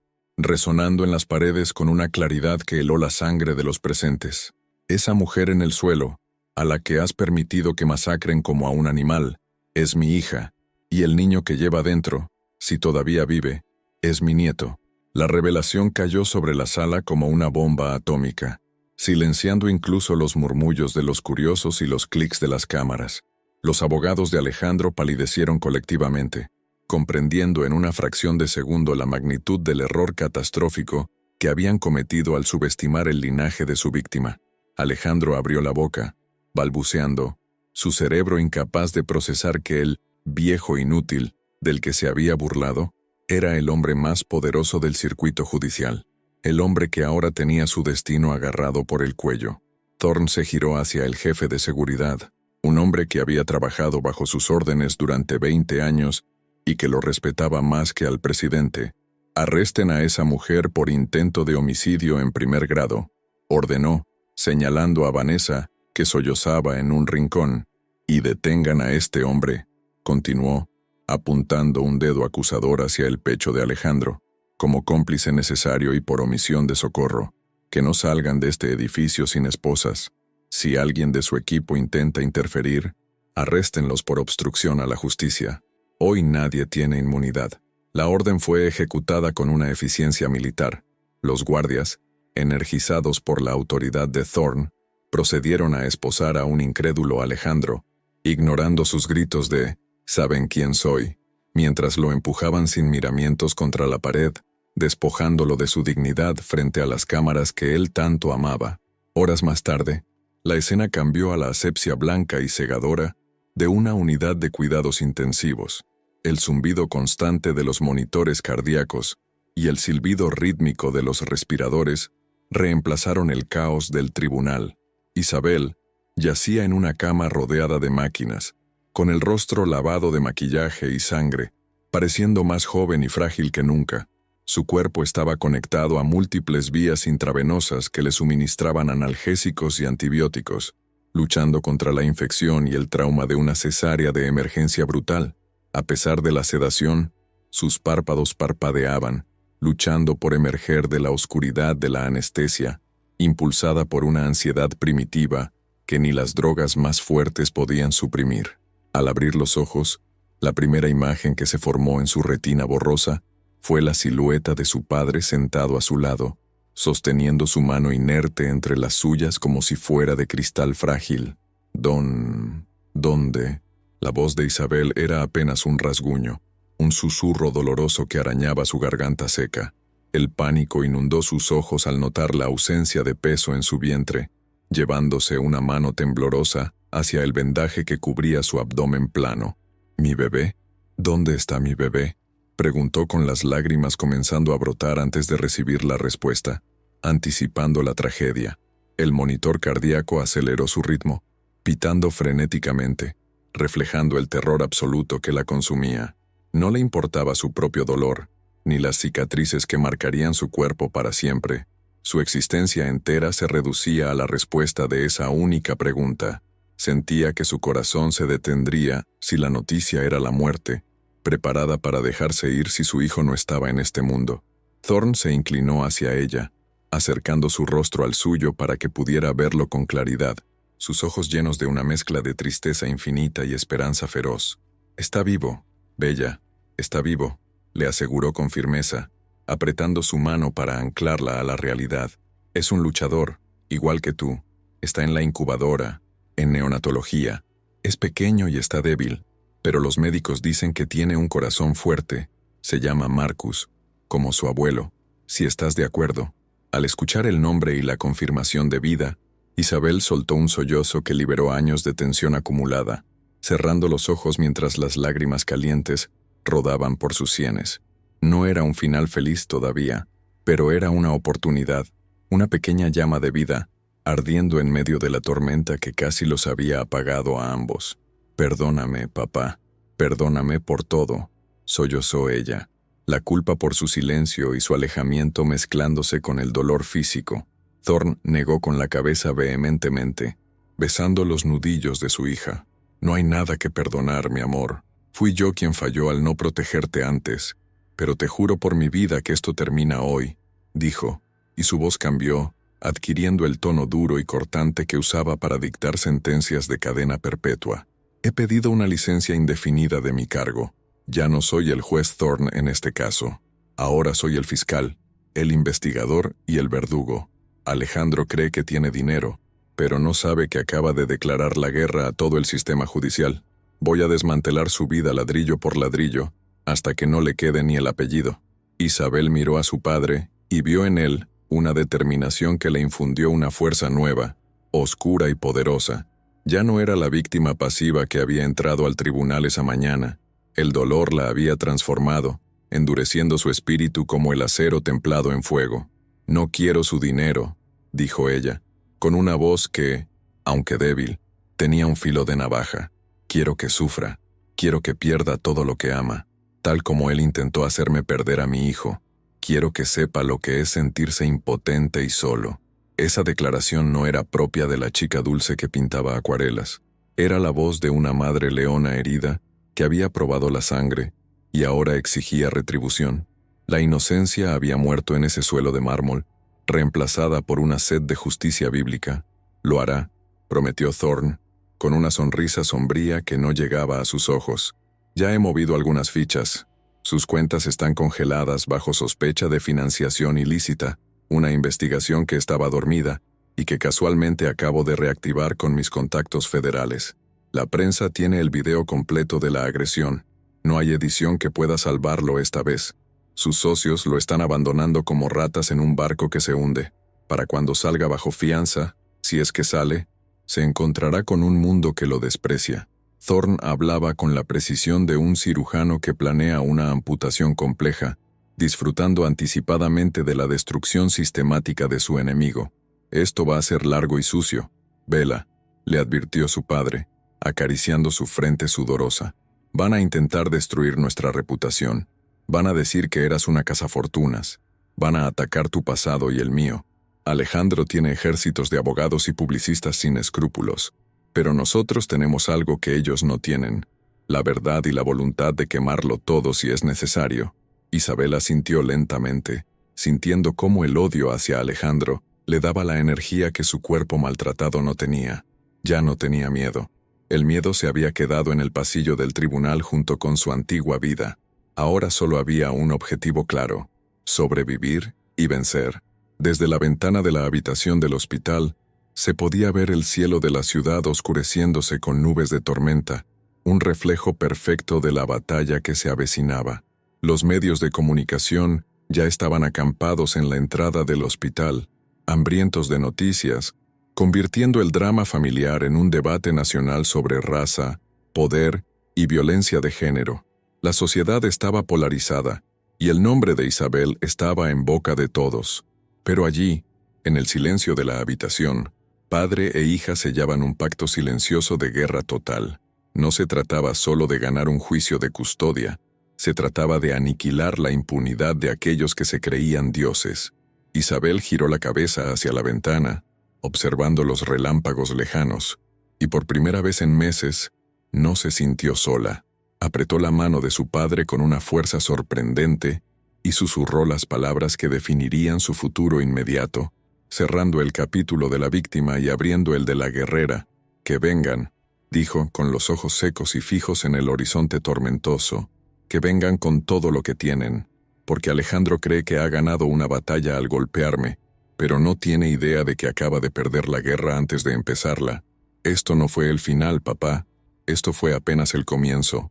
resonando en las paredes con una claridad que heló la sangre de los presentes. «Esa mujer en el suelo, a la que has permitido que masacren como a un animal, es mi hija, y el niño que lleva dentro, si todavía vive, es mi nieto». La revelación cayó sobre la sala como una bomba atómica, silenciando incluso los murmullos de los curiosos y los clics de las cámaras. Los abogados de Alejandro palidecieron colectivamente, comprendiendo en una fracción de segundo la magnitud del error catastrófico que habían cometido al subestimar el linaje de su víctima. Alejandro abrió la boca, balbuceando, su cerebro incapaz de procesar que el viejo inútil, del que se había burlado, era el hombre más poderoso del circuito judicial, el hombre que ahora tenía su destino agarrado por el cuello. Thorne se giró hacia el jefe de seguridad, un hombre que había trabajado bajo sus órdenes durante 20 años y que lo respetaba más que al presidente. «Arresten a esa mujer por intento de homicidio en primer grado», ordenó, señalando a Vanessa, que sollozaba en un rincón. «Y detengan a este hombre», continuó, apuntando un dedo acusador hacia el pecho de Alejandro, como cómplice necesario y por omisión de socorro. «Que no salgan de este edificio sin esposas. Si alguien de su equipo intenta interferir, arréstenlos por obstrucción a la justicia. Hoy nadie tiene inmunidad». La orden fue ejecutada con una eficiencia militar. Los guardias, energizados por la autoridad de Thorne, procedieron a esposar a un incrédulo Alejandro, ignorando sus gritos de «¿Saben quién soy?», mientras lo empujaban sin miramientos contra la pared, despojándolo de su dignidad frente a las cámaras que él tanto amaba. Horas más tarde, la escena cambió a la asepsia blanca y cegadora de una unidad de cuidados intensivos. El zumbido constante de los monitores cardíacos y el silbido rítmico de los respiradores reemplazaron el caos del tribunal. Isabel yacía en una cama rodeada de máquinas, con el rostro lavado de maquillaje y sangre, pareciendo más joven y frágil que nunca. Su cuerpo estaba conectado a múltiples vías intravenosas que le suministraban analgésicos y antibióticos, luchando contra la infección y el trauma de una cesárea de emergencia brutal. A pesar de la sedación, sus párpados parpadeaban, luchando por emerger de la oscuridad de la anestesia, impulsada por una ansiedad primitiva que ni las drogas más fuertes podían suprimir. Al abrir los ojos, la primera imagen que se formó en su retina borrosa fue la silueta de su padre sentado a su lado, sosteniendo su mano inerte entre las suyas como si fuera de cristal frágil. ¿Dónde? La voz de Isabel era apenas un rasguño, un susurro doloroso que arañaba su garganta seca. El pánico inundó sus ojos al notar la ausencia de peso en su vientre, llevándose una mano temblorosa hacia el vendaje que cubría su abdomen plano. «¿Mi bebé? ¿Dónde está mi bebé?», preguntó con las lágrimas comenzando a brotar antes de recibir la respuesta, anticipando la tragedia. El monitor cardíaco aceleró su ritmo, pitando frenéticamente, reflejando el terror absoluto que la consumía. No le importaba su propio dolor, ni las cicatrices que marcarían su cuerpo para siempre. Su existencia entera se reducía a la respuesta de esa única pregunta. Sentía que su corazón se detendría si la noticia era la muerte, preparada para dejarse ir si su hijo no estaba en este mundo. Thorn se inclinó hacia ella, acercando su rostro al suyo para que pudiera verlo con claridad, sus ojos llenos de una mezcla de tristeza infinita y esperanza feroz. «Está vivo, Bella, está vivo», le aseguró con firmeza, apretando su mano para anclarla a la realidad. «Es un luchador, igual que tú. Está en la incubadora, en neonatología. Es pequeño y está débil, pero los médicos dicen que tiene un corazón fuerte. Se llama Marcus, como su abuelo, si estás de acuerdo». Al escuchar el nombre y la confirmación de vida, Isabel soltó un sollozo que liberó años de tensión acumulada, cerrando los ojos mientras las lágrimas calientes rodaban por sus sienes. No era un final feliz todavía, pero era una oportunidad, una pequeña llama de vida, ardiendo en medio de la tormenta que casi los había apagado a ambos. «Perdóname, papá, perdóname por todo», sollozó ella, la culpa por su silencio y su alejamiento mezclándose con el dolor físico. Thorn negó con la cabeza vehementemente, besando los nudillos de su hija. «No hay nada que perdonar, mi amor. Fui yo quien falló al no protegerte antes. Pero te juro por mi vida que esto termina hoy», dijo, y su voz cambió, adquiriendo el tono duro y cortante que usaba para dictar sentencias de cadena perpetua. «He pedido una licencia indefinida de mi cargo. Ya no soy el juez Thorn en este caso. Ahora soy el fiscal, el investigador y el verdugo. Alejandro cree que tiene dinero, pero no sabe que acaba de declarar la guerra a todo el sistema judicial. Voy a desmantelar su vida ladrillo por ladrillo, hasta que no le quede ni el apellido». Isabel miró a su padre y vio en él una determinación que le infundió una fuerza nueva, oscura y poderosa. Ya no era la víctima pasiva que había entrado al tribunal esa mañana. El dolor la había transformado, endureciendo su espíritu como el acero templado en fuego. «No quiero su dinero», dijo ella, con una voz que, aunque débil, tenía un filo de navaja. «Quiero que sufra, quiero que pierda todo lo que ama, tal como él intentó hacerme perder a mi hijo. Quiero que sepa lo que es sentirse impotente y solo». Esa declaración no era propia de la chica dulce que pintaba acuarelas. Era la voz de una madre leona herida que había probado la sangre y ahora exigía retribución. La inocencia había muerto en ese suelo de mármol, reemplazada por una sed de justicia bíblica. «Lo hará», prometió Thorn, con una sonrisa sombría que no llegaba a sus ojos. «Ya he movido algunas fichas. Sus cuentas están congeladas bajo sospecha de financiación ilícita, una investigación que estaba dormida y que casualmente acabo de reactivar con mis contactos federales. La prensa tiene el video completo de la agresión. No hay edición que pueda salvarlo esta vez. Sus socios lo están abandonando como ratas en un barco que se hunde. Para cuando salga bajo fianza, si es que sale, se encontrará con un mundo que lo desprecia». Thorn hablaba con la precisión de un cirujano que planea una amputación compleja, disfrutando anticipadamente de la destrucción sistemática de su enemigo. «Esto va a ser largo y sucio, Bella», le advirtió su padre, acariciando su frente sudorosa. «Van a intentar destruir nuestra reputación. Van a decir que eras una cazafortunas. Van a atacar tu pasado y el mío. Alejandro tiene ejércitos de abogados y publicistas sin escrúpulos. Pero nosotros tenemos algo que ellos no tienen: la verdad y la voluntad de quemarlo todo si es necesario». Isabel asintió lentamente, sintiendo cómo el odio hacia Alejandro le daba la energía que su cuerpo maltratado no tenía. Ya no tenía miedo. El miedo se había quedado en el pasillo del tribunal junto con su antigua vida. Ahora solo había un objetivo claro: sobrevivir y vencer. Desde la ventana de la habitación del hospital, se podía ver el cielo de la ciudad oscureciéndose con nubes de tormenta, un reflejo perfecto de la batalla que se avecinaba. Los medios de comunicación ya estaban acampados en la entrada del hospital, hambrientos de noticias, convirtiendo el drama familiar en un debate nacional sobre raza, poder y violencia de género. La sociedad estaba polarizada, y el nombre de Isabel estaba en boca de todos. Pero allí, en el silencio de la habitación, padre e hija sellaban un pacto silencioso de guerra total. No se trataba solo de ganar un juicio de custodia, Se trataba de aniquilar la impunidad de aquellos que se creían dioses. Isabel giró la cabeza hacia la ventana, observando los relámpagos lejanos, y por primera vez en meses no se sintió sola. Apretó la mano de su padre con una fuerza sorprendente y susurró las palabras que definirían su futuro inmediato, cerrando el capítulo de la víctima y abriendo el de la guerrera. «Que vengan», dijo, con los ojos secos y fijos en el horizonte tormentoso, «que vengan con todo lo que tienen, porque Alejandro cree que ha ganado una batalla al golpearme, pero no tiene idea de que acaba de perder la guerra antes de empezarla. Esto no fue el final, papá, esto fue apenas el comienzo».